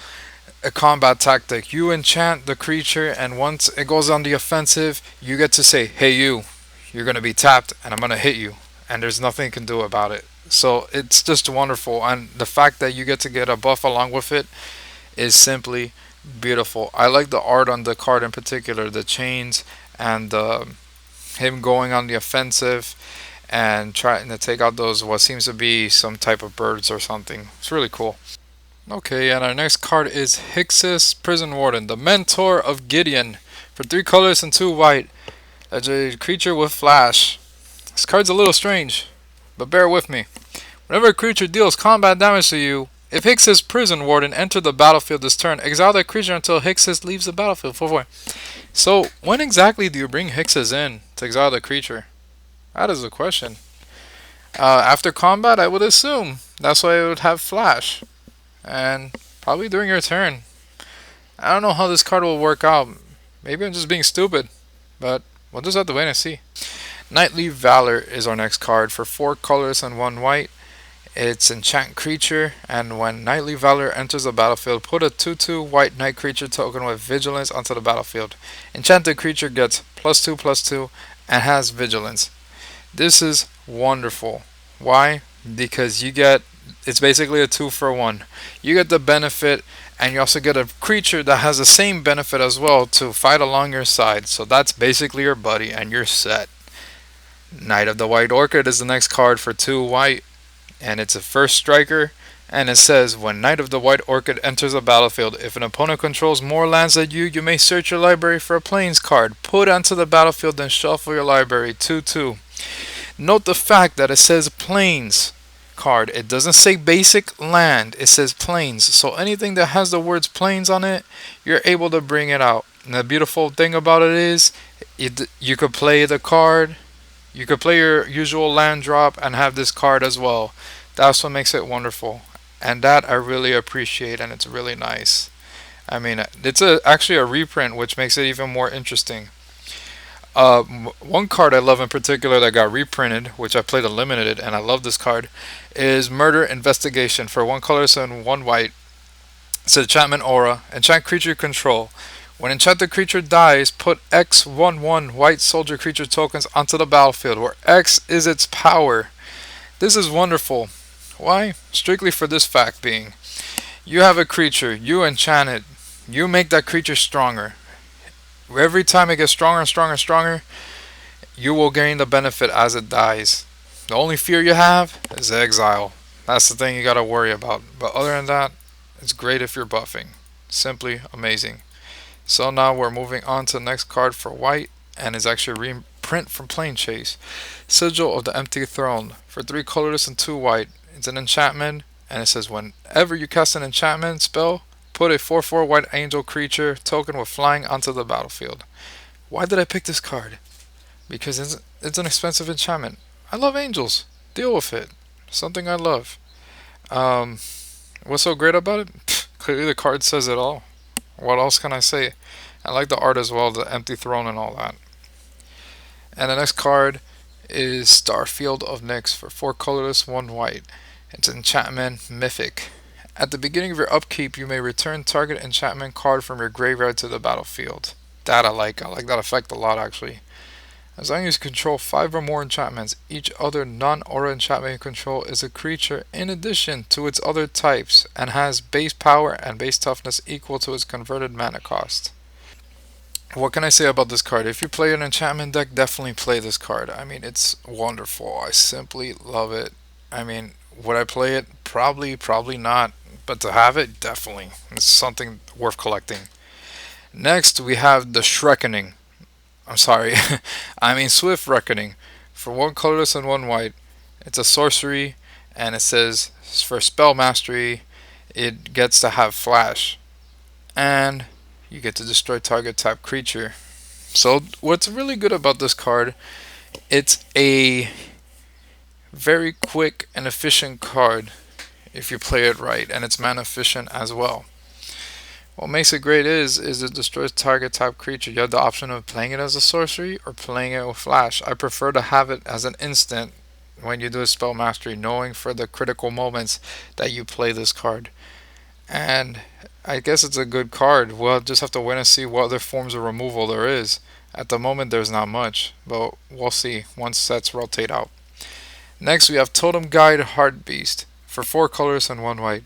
A combat tactic. You enchant the creature, and once it goes on the offensive, you get to say, hey you're going to be tapped and I'm going to hit you. And there's nothing you can do about it. So it's just wonderful. And the fact that you get to get a buff along with it is simply beautiful. I like the art on the card in particular, the chains and him going on the offensive and trying to take out those what seems to be some type of birds or something. It's really cool. Okay, and our next card is Hixus Prison Warden, the Mentor of Gideon. For 3 colors and 2 white. A creature with flash. This card's a little strange, but bear with me. Whenever a creature deals combat damage to you, if Hixus Prison Warden entered the battlefield this turn, exile that creature until Hixus leaves the battlefield. 4/4. So, when exactly do you bring Hixus in to exile the creature? That is the question. After combat, I would assume. That's why it would have flash. And probably during your turn. I don't know how this card will work out. Maybe I'm just being stupid. But we'll just have to wait and see. Knightly Valor is our next card for 4 colors and 1 white. It's enchant creature, and when Knightly Valor enters the battlefield, put a 2/2 white knight creature token with vigilance onto the battlefield. Enchanted creature gets +2/+2 and has vigilance. This is wonderful. Why? Because it's basically a 2 for 1. You get the benefit, and you also get a creature that has the same benefit as well to fight along your side. So that's basically your buddy, and you're set. Knight of the White Orchid is the next card for 2 white, and it's a first striker. And it says, when Knight of the White Orchid enters a battlefield, if an opponent controls more lands than you may search your library for a plains card. Put onto the battlefield, then shuffle your library. 2/2. Note the fact that it says plains card. It doesn't say basic land. It says plains. So anything that has the words plains on it, you're able to bring it out. And the beautiful thing about it is, you could play the card. You could play your usual land drop and have this card as well. That's what makes it wonderful. And that I really appreciate, and it's really nice. I mean, it's actually a reprint, which makes it even more interesting. One card I love in particular that got reprinted, which I played a limited, and I love this card, is Murder Investigation for 1 color and 1 white. It's an enchantment aura. Enchant creature control. When enchanted creature dies, put X/1/1 white soldier creature tokens onto the battlefield, where X is its power. This is wonderful. Why? Strictly for this fact being, you have a creature, you enchant it, you make that creature stronger. Every time it gets stronger and stronger and stronger, you will gain the benefit as it dies. The only fear you have is exile. That's the thing you gotta worry about. But other than that, it's great if you're buffing. Simply amazing. So now we're moving on to the next card for white, and it's actually a reprint from Plane Chase. Sigil of the Empty Throne for 3 colorless and 2 white. It's an enchantment, and it says whenever you cast an enchantment spell, put a 4/4 white angel creature token with flying onto the battlefield. Why did I pick this card? Because it's an expensive enchantment. I love angels. Deal with it. Something I love. Um, what's so great about it? Clearly the card says it all. What else can I say? I like the art as well, the empty throne and all that. And the next card is Starfield of Nyx for 4 colorless, 1 white. It's enchantment mythic. At the beginning of your upkeep, you may return target enchantment card from your graveyard to the battlefield. That I like. I like that effect a lot actually. As long as you control 5 or more enchantments, each other non-aura enchantment you control is a creature in addition to its other types and has base power and base toughness equal to its converted mana cost. What can I say about this card? If you play an enchantment deck, definitely play this card. I mean, it's wonderful. I simply love it. I mean, would I play it? Probably, probably not. But to have it, definitely. It's something worth collecting. Next, we have the Shrekkening. I'm sorry. I mean Swift Reckoning. For 1 colorless and 1 white. It's a sorcery, and it says for spell mastery, it gets to have flash. And you get to destroy target type creature. So what's really good about this card, it's a very quick and efficient card if you play it right, and it's mana efficient as well. What makes it great is it destroys target type creature. You have the option of playing it as a sorcery or playing it with flash. I prefer to have it as an instant when you do a spell mastery, knowing for the critical moments that you play this card. And I guess it's a good card. We'll just have to wait and see what other forms of removal there is. At the moment there's not much, but we'll see once sets rotate out. Next we have Totem Guide Heartbeast for 4 colors and 1 white.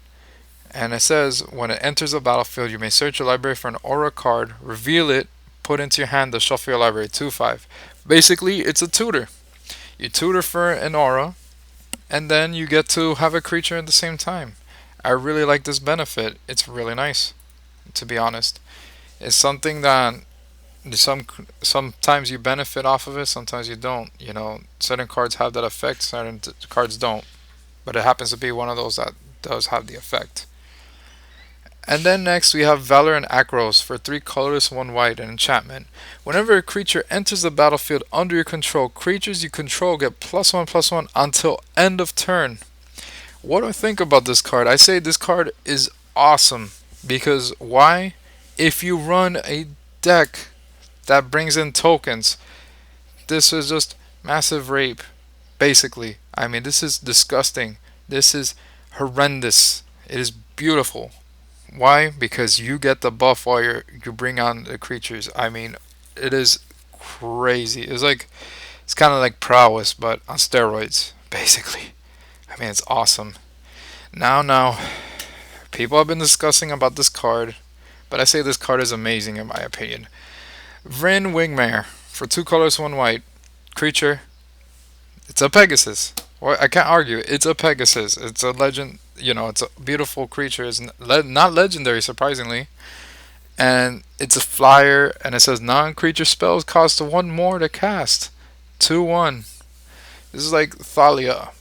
And it says, when it enters the battlefield, you may search your library for an aura card, reveal it, put into your hand, to shuffle your library. 2/5. Basically, it's a tutor. You tutor for an aura, and then you get to have a creature at the same time. I really like this benefit. It's really nice, to be honest. It's something that some sometimes you benefit off of it, sometimes you don't. You know, certain cards have that effect, certain cards don't. But it happens to be one of those that does have the effect. And then next we have Valor and Akros for 3 colorless, 1 white, and enchantment. Whenever a creature enters the battlefield under your control, creatures you control get +1/+1 until end of turn. What do I think about this card? I say this card is awesome. Because why? If you run a deck that brings in tokens, this is just massive rape, basically. I mean, this is disgusting. This is horrendous. It is beautiful. Why? Because you get the buff while you bring on the creatures. I mean, it is crazy. It's kind of like prowess, but on steroids, basically. I mean, it's awesome. Now, people have been discussing about this card, but I say this card is amazing in my opinion. Vryn Wingmare for 2 colors, 1 white. Creature. It's a Pegasus. Well, I can't argue. It's a Pegasus. It's a legend. You know, it's a beautiful creature. It's not legendary, surprisingly. And it's a flyer, and it says non-creature spells cost 1 more to cast. 2/1. This is like Thalia.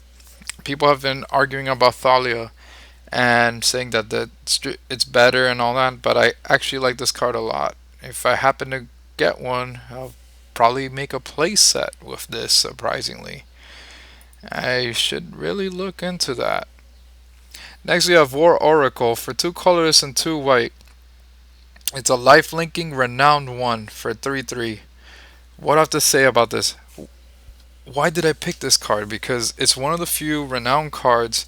People have been arguing about Thalia and saying that it's better and all that, but I actually like this card a lot. If I happen to get one, I'll probably make a play set with this, surprisingly. I should really look into that. Next we have War Oracle for 2 colorless and 2 white. It's a life linking renowned 1 for 3/3. What do I have to say about this? Why did I pick this card? Because it's one of the few renowned cards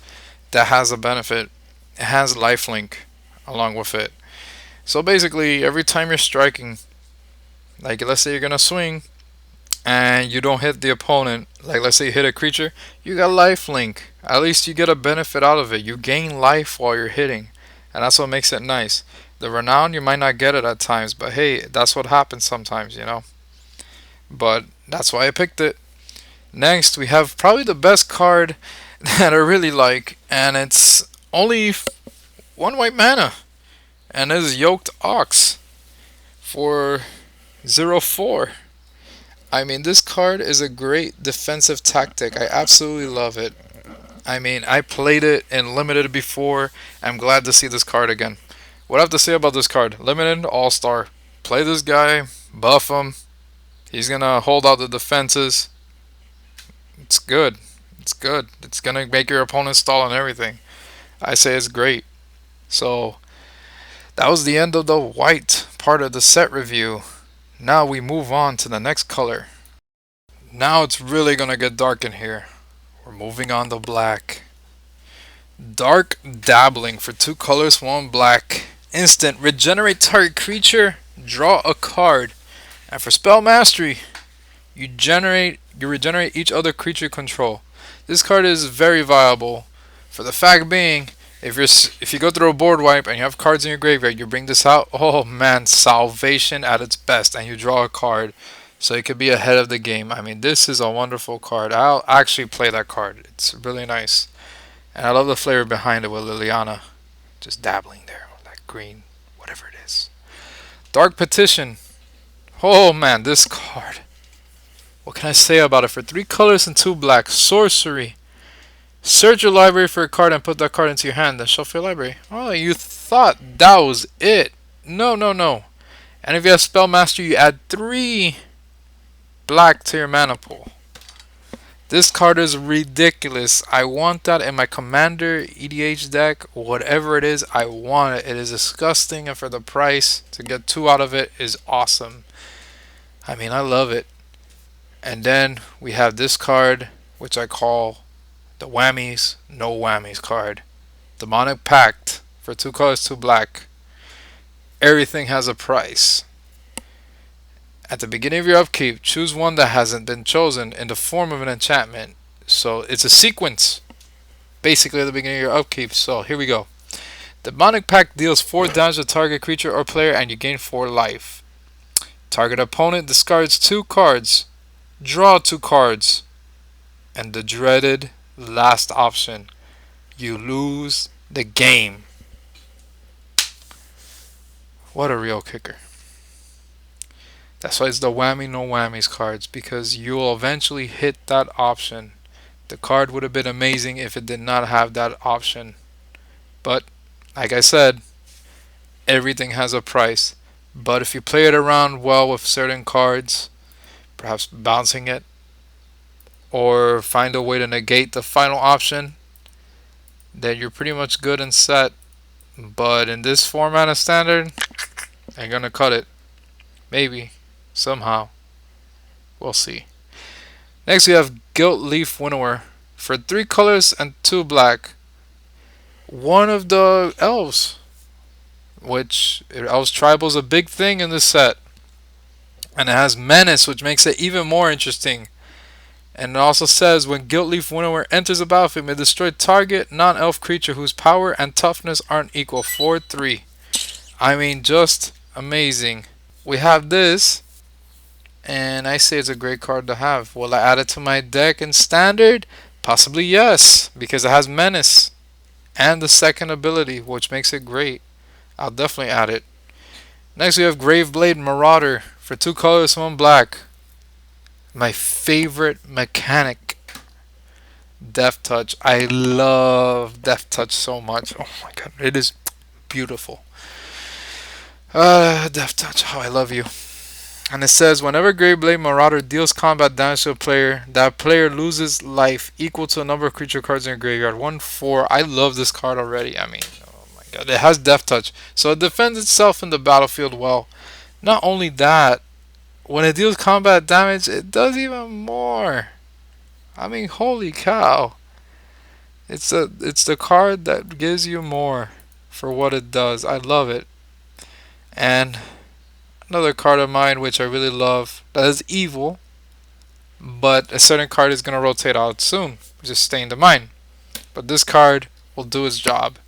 that has a benefit. It has lifelink along with it. So basically, every time you're striking, like let's say you're gonna swing and you don't hit the opponent, like let's say you hit a creature, you got lifelink. At least you get a benefit out of it. You gain life while you're hitting, and that's what makes it nice. The renown you might not get it at times, but hey, that's what happens sometimes, you know. But that's why I picked it. Next, we have probably the best card that I really like, and it's only 1 white mana, and it is Yoked Ox for 0/4. I mean, this card is a great defensive tactic. I absolutely love it. I mean, I played it in Limited before. I'm glad to see this card again. What I have to say about this card? Limited All-Star. Play this guy, buff him. He's gonna hold out the defenses. It's good. It's good. It's gonna make your opponent stall and everything. I say it's great. So that was the end of the white part of the set review. Now we move on to the next color. Now it's really gonna get dark in here. We're moving on to black. Dark Dabbling for 2 colors, 1 black. Instant. Regenerate target creature. Draw a card. And for spell mastery, you regenerate each other creature control. This card is very viable. For the fact being, if you go through a board wipe and you have cards in your graveyard, you bring this out. Oh man, salvation at its best, and you draw a card, so it could be ahead of the game. I mean, this is a wonderful card. I'll actually play that card. It's really nice, and I love the flavor behind it with Liliana, just dabbling there, that green, whatever it is. Dark Petition. Oh man, this card. What can I say about it? For 3 colors and 2 black, sorcery. Search your library for a card and put that card into your hand, then shuffle your library. Oh, you thought that was it. No, no, no. And if you have Spell Master, you add 3 black to your mana pool. This card is ridiculous. I want that in my Commander EDH deck. Whatever it is, I want it. It is disgusting, and for the price, to get 2 out of it is awesome. I mean, I love it. And then we have this card, which I call the whammies, no whammies card. Demonic Pact for 2 colors, 2 black. Everything has a price. At the beginning of your upkeep, choose one that hasn't been chosen in the form of an enchantment. So it's a sequence, basically at the beginning of your upkeep. So here we go. Demonic Pact deals 4 damage to target creature or player, and you gain 4 life. Target opponent discards 2 cards. Draw 2 cards. And the dreaded last option. You lose the game. What a real kicker. That's why it's the whammy no whammies cards, because you'll eventually hit that option. The card would have been amazing if it did not have that option. But like I said, everything has a price. But if you play it around well with certain cards, perhaps bouncing it, or find a way to negate the final option, then you're pretty much good and set. But in this format of standard, ain't gonna cut it. Maybe. Somehow. We'll see. Next we have Gilt Leaf Winnower. For 3 colors and 2 black. One of the elves. Which, elves tribal is a big thing in this set. And it has menace, which makes it even more interesting. And it also says when Gilt Leaf Winnower enters the battlefield, may destroy target non-elf creature whose power and toughness aren't equal. 4/3. I mean, just amazing. We have this, and I say it's a great card to have. Will I add it to my deck in standard? Possibly yes, because it has menace and the second ability, which makes it great. I'll definitely add it. Next we have Graveblade Marauder for 2 colors, 1 black. My favorite mechanic, Death Touch. I love Death Touch so much. Oh my god, it is beautiful. Death Touch, how I love you. And it says, whenever Graveblade Marauder deals combat damage to a player, that player loses life equal to the number of creature cards in your graveyard. 1/4. I love this card already. I mean, oh my god. It has Death Touch. So it defends itself in the battlefield well. Not only that, when it deals combat damage, it does even more. I mean, holy cow. It's the card that gives you more for what it does. I love it. And another card of mine which I really love that is evil, but a certain card is going to rotate out soon, which is Stained to Mind. But this card will do its job.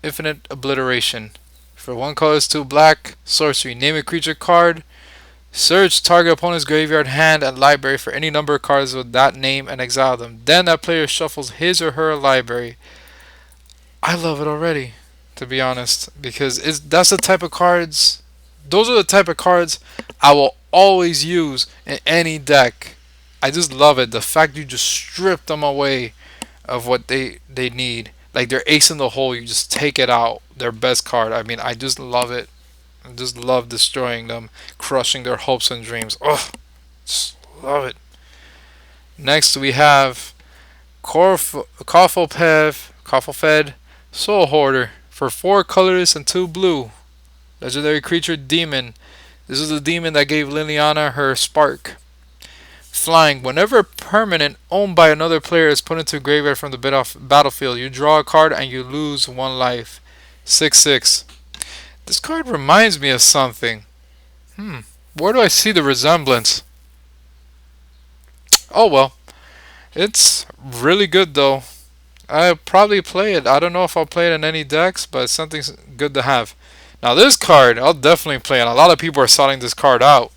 Infinite Obliteration. For 1 color is 2 black. Sorcery. Name a creature card. Search target opponent's graveyard, hand, and library for any number of cards with that name and exile them. Then that player shuffles his or her library. I love it already, to be honest, because that's the type of cards. Those are the type of cards I will always use in any deck. I just love it. The fact you just strip them away of what they need. Like their ace in the hole, you just take it out. Their best card. I mean, I just love it. I just love destroying them, crushing their hopes and dreams. Oh, just love it. Next we have Kofflfed Soul Hoarder for 4 colors and 2 blue. Legendary creature demon. This is the demon that gave Liliana her spark. Flying. Whenever a permanent owned by another player is put into a graveyard from the battlefield, you draw a card and you lose 1 life. 6/6. This card reminds me of something. Where do I see the resemblance? Oh well. It's really good though. I'll probably play it. I don't know if I'll play it in any decks, but it's something good to have. Now this card, I'll definitely play it. A lot of people are selling this card out.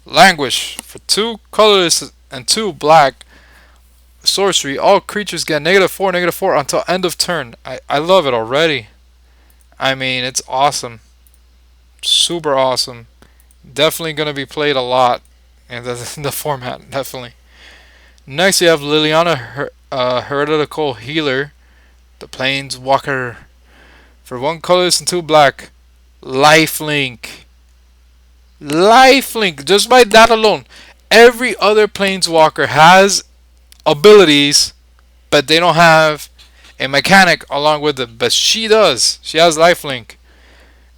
Languish. For 2 colorless and 2 black. Sorcery. All creatures get -4/-4 until end of turn. I love it already. I mean, it's awesome. Super awesome. Definitely going to be played a lot in the format. Definitely. Next, you have Liliana, Heretical Healer, the Planeswalker. For 1 colorless and 2 black. Lifelink. Lifelink. Just by that alone. Every other Planeswalker has abilities, but they don't have a mechanic along with them. But she does. She has Lifelink.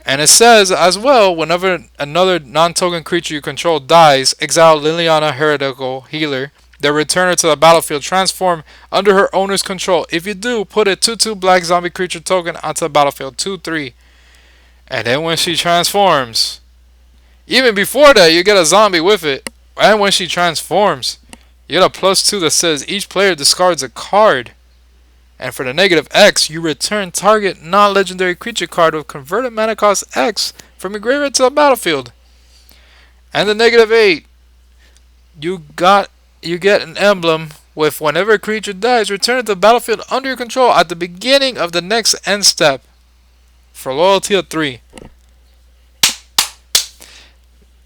And it says as well, whenever another non-token creature you control dies, exile Liliana Heretical Healer, then return her to the battlefield, transform under her owner's control. If you do, put a 2/2 black zombie creature token onto the battlefield, 2/3. And then when she transforms, even before that, you get a zombie with it. And when she transforms, you get a +2 that says each player discards a card. And for the -X, you return target non-legendary creature card with converted mana cost X from your graveyard to the battlefield. And the -8, you get an emblem with whenever a creature dies, return it to the battlefield under your control at the beginning of the next end step. For loyalty of 3.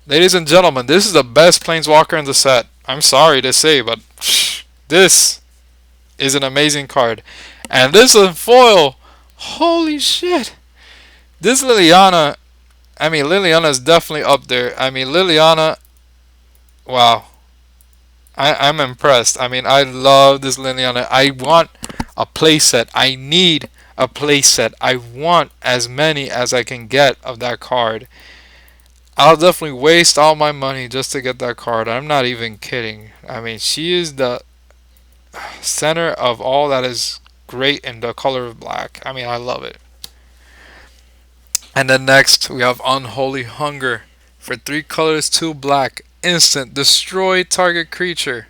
Ladies and gentlemen, this is the best Planeswalker in the set. I'm sorry to say, but this is an amazing card. And this in foil, holy shit. This Liliana, Liliana is definitely up there. Liliana, wow. I'm impressed. I love this Liliana. I want a playset. I need a playset. I want as many as I can get of that card. I'll definitely waste all my money just to get that card. I'm not even kidding. She is the center of all that is great in the color of black. I love it. And then next, we have Unholy Hunger. For 3 colors, 2 black. Instant. Destroy target creature.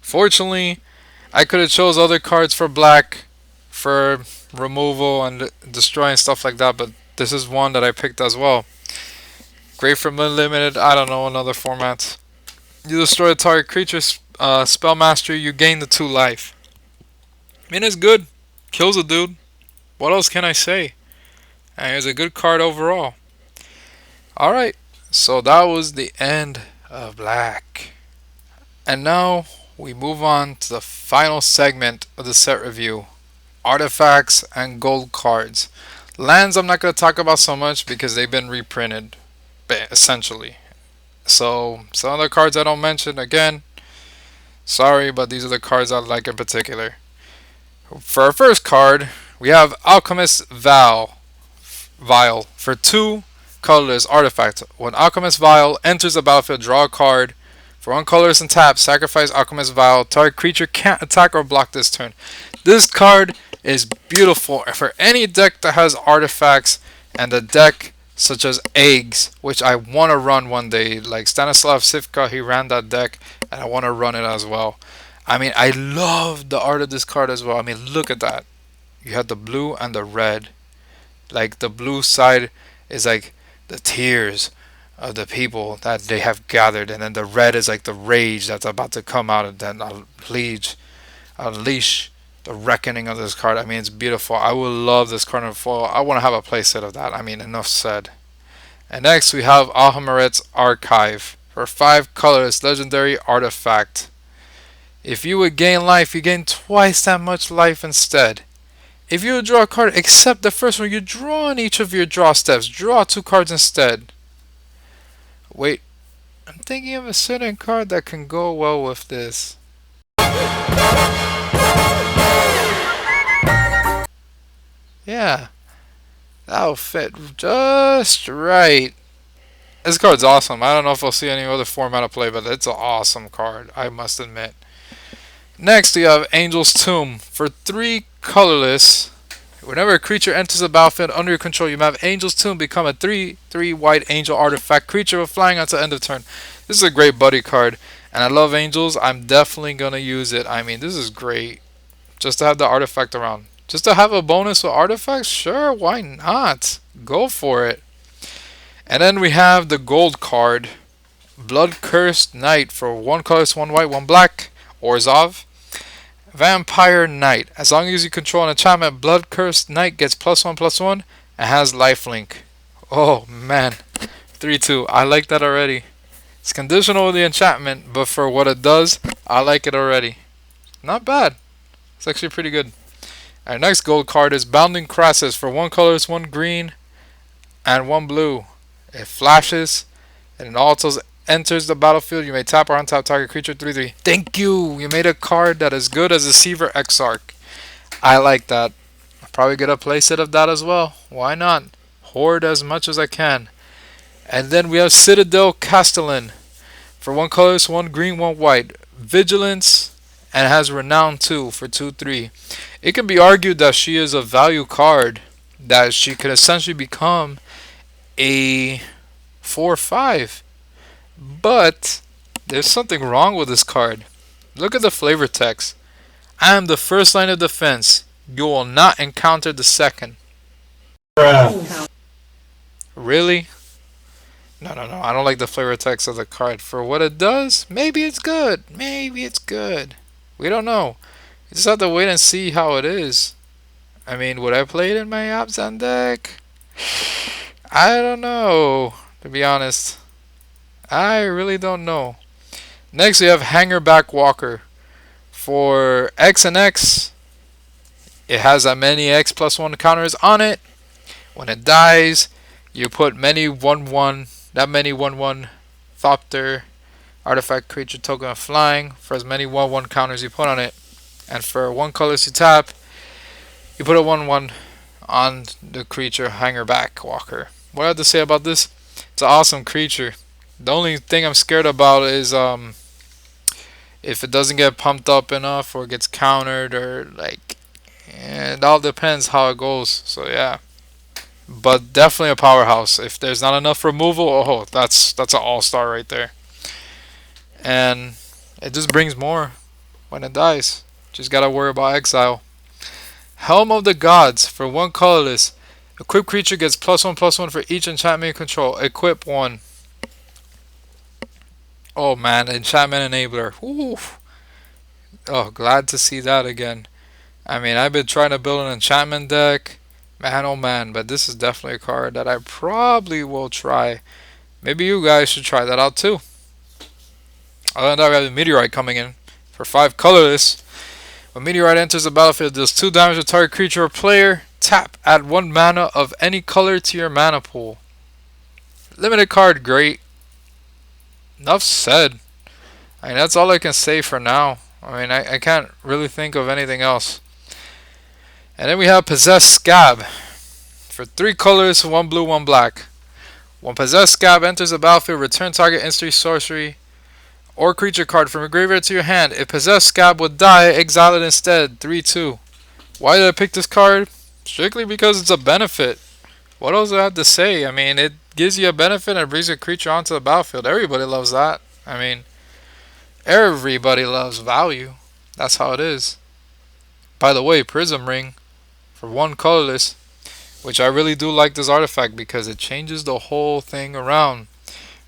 Fortunately, I could have chose other cards for black for removal and destroying stuff like that, but this is one that I picked as well. Great for limited, I don't know, another format. You destroy a target creature, spell mastery, you gain the 2 life. It's good. Kills a dude. What else can I say? And it's a good card overall. Alright, so that was the end of black. And now we move on to the final segment of the set review. Artifacts and gold cards. Lands I'm not going to talk about so much because they've been reprinted, essentially. So some of the cards I don't mention, again, sorry, but these are the cards I like in particular. For our first card, we have Alchemist Vial. For 2 colorless artifact. When Alchemist Vial enters the battlefield, draw a card. For 1 colorless and tap, sacrifice Alchemist Vial. Target creature can't attack or block this turn. This card is beautiful for any deck that has artifacts and a deck such as Eggs, which I want to run one day. Like Stanislav Sivka, he ran that deck, and I want to run it as well. I love the art of this card as well. Look at that. You have the blue and the red. Like the blue side is like the tears of the people that they have gathered, and then the red is like the rage that's about to come out and then unleash the reckoning of this card. It's beautiful. I would love this card in foil. I want to have a playset of that. Enough said. And next we have Alhamaret's Archive. For 5 colors, legendary artifact. If you would gain life, you gain twice that much life instead. If you would draw a card except the first one, you draw on each of your draw steps. Draw 2 cards instead. Wait, I'm thinking of a certain card that can go well with this. Yeah, that'll fit just right. This card's awesome. I don't know if I'll see any other format of play, but it's an awesome card, I must admit. Next, we have Angel's Tomb. For 3 colorless, whenever a creature enters the battlefield under your control, you have Angel's Tomb become a 3/3 white angel artifact creature with flying until end of turn. This is a great buddy card, and I love angels. I'm definitely gonna use it. This is great. Just to have the artifact around. Just to have a bonus with artifacts? Sure, why not? Go for it. And then we have the gold card. Blood Cursed Knight. For 1 colorless, 1 white, 1 black. Orzhov. Vampire Knight. As long as you control an enchantment, Blood Cursed Knight gets +1/+1 and has lifelink. Oh man. 3/2. I like that already. It's conditional with the enchantment, but for what it does, I like it already. Not bad. It's actually pretty good. Our next gold card is Bounding Crassus. For 1 colorless, 1 green, and 1 blue. It flashes, and it also enters the battlefield. You may tap or untap target creature 3/3. Thank you! You made a card that is good as a Seaver Exarch. I like that. I'll probably get a playset of that as well. Why not? Hoard as much as I can. And then we have Citadel Castellan. For 1 colorless, 1 green, 1 white. Vigilance, and has Renown 2 for 2/3. It can be argued that she is a value card, that she could essentially become a 4/5. But there's something wrong with this card. Look at the flavor text. I am the first line of defense. You will not encounter the second. Bruh. Really? No. I don't like the flavor text of the card. For what it does, maybe it's good. Maybe it's good. We don't know. You just have to wait and see how it is. I mean, would I play it in my Abzan deck? I don't know, to be honest. I really don't know. Next, we have Hangerback Walker. For X and X, it has that many X plus 1 counters on it. When it dies, you put many 1-1, that many 1-1 Thopter artifact creature token of flying for as many 1-1 counters you put on it. And for 1 colors you tap, you put a 1-1 on the creature Hangerback Walker. What I have to say about this? It's an awesome creature. The only thing I'm scared about is if it doesn't get pumped up enough or gets countered or like, it all depends how it goes. So yeah, but definitely a powerhouse. If there's not enough removal, oh, that's an all-star right there. And it just brings more when it dies. Just gotta worry about exile. Helm of the Gods for 1 colorless. Equipped creature gets +1/+1 for each enchantment you control. Equip 1. Oh man, enchantment enabler. Ooh. Oh, glad to see that again. I mean, I've been trying to build an enchantment deck. Man, oh man, but this is definitely a card that I probably will try. Maybe you guys should try that out too. Other than that, we have the Meteorite coming in for 5 colorless. When Meteorite enters the battlefield, deals 2 damage to target creature or player. Tap, add 1 mana of any color to your mana pool. Limited card, great. Enough said. I mean, that's all I can say for now. I mean, I can't really think of anything else. And then we have Possessed Scab. For 3 colors, 1 blue, 1 black. When Possessed Scab enters the battlefield, return target instant sorcery or creature card from your graveyard to your hand. If Possessed Scab would die, exile it instead. 3/2. Why did I pick this card? Strictly because it's a benefit. What else do I have to say? I mean, it gives you a benefit and brings a creature onto the battlefield. Everybody loves that. I mean, everybody loves value. That's how it is. By the way, Prism Ring for 1 colorless, which I really do like this artifact because it changes the whole thing around.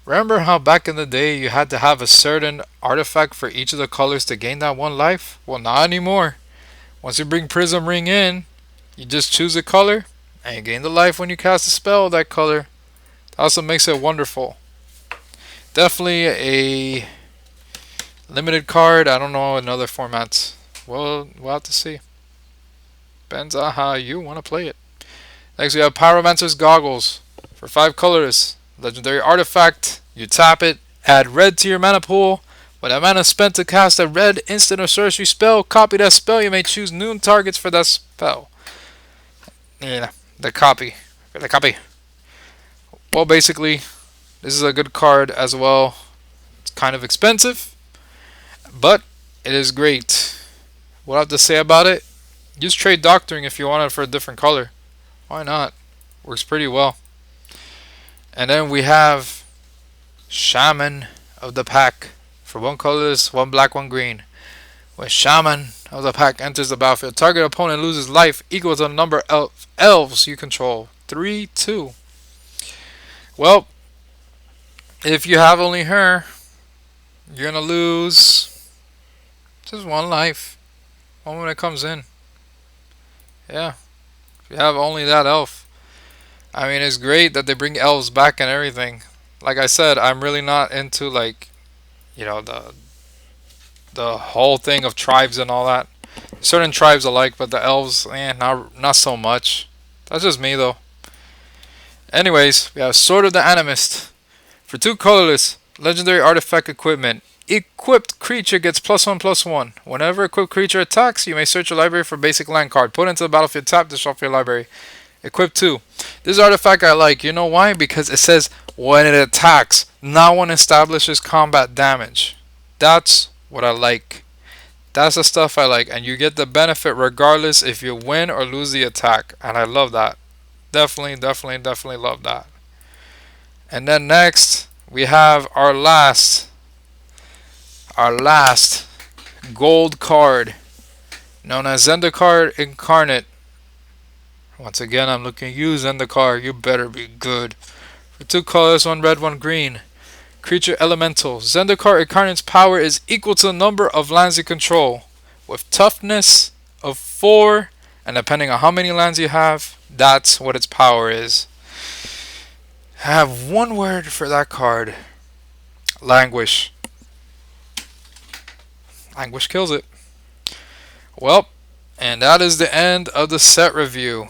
Remember how back in the day you had to have a certain artifact for each of the colors to gain that 1 life? Well, not anymore. Once you bring Prism Ring in, you just choose a color and you gain the life when you cast a spell of that color. That also makes it wonderful. Definitely a limited card. I don't know in other formats. Well, we'll have to see. Depends on how you want to play it. Next we have Pyromancer's Goggles for 5 colors. Legendary artifact. You tap it, add red to your mana pool. When a mana spent to cast a red instant or sorcery spell, copy that spell. You may choose new targets for that spell. Yeah, the copy. The copy. Well, basically, this is a good card as well. It's kind of expensive, but it is great. What I have to say about it? Use Trade Doctoring if you want it for a different color. Why not? Works pretty well. And then we have Shaman of the Pack for 1 colorless, 1 black, 1 green. When Shaman of the Pack enters the battlefield, target opponent loses life equal to the number of elves you control. 3/2. Well, if you have only her, you're gonna lose just 1 life. When it comes in. Yeah. If you have only that elf. I mean, it's great that they bring elves back and everything. Like I said, I'm really not into like, the whole thing of tribes and all that. Certain tribes I like, but the elves, not so much. That's just me though. Anyways, we have Sword of the Animist. For 2 colorless, legendary artifact equipment. Equipped creature gets +1/+1. Whenever equipped creature attacks, you may search your library for basic land card. Put it into the battlefield, tap to shuffle your library. Equip 2. This artifact I like. You know why? Because it says when it attacks, no one establishes combat damage. That's what I like. That's the stuff I like. And you get the benefit regardless if you win or lose the attack. And I love that. Definitely love that. And then next, we have our last gold card, known as Zendikar Incarnate. Once again, I'm looking at you, Zendikar. You better be good. For 2 colors, 1 red, 1 green. Creature Elemental. Zendikar Incarnate's power is equal to the number of lands you control. with toughness of 4, and depending on how many lands you have, that's what its power is. I have one word for that card. Languish. Languish kills it. Well, and that is the end of the set review.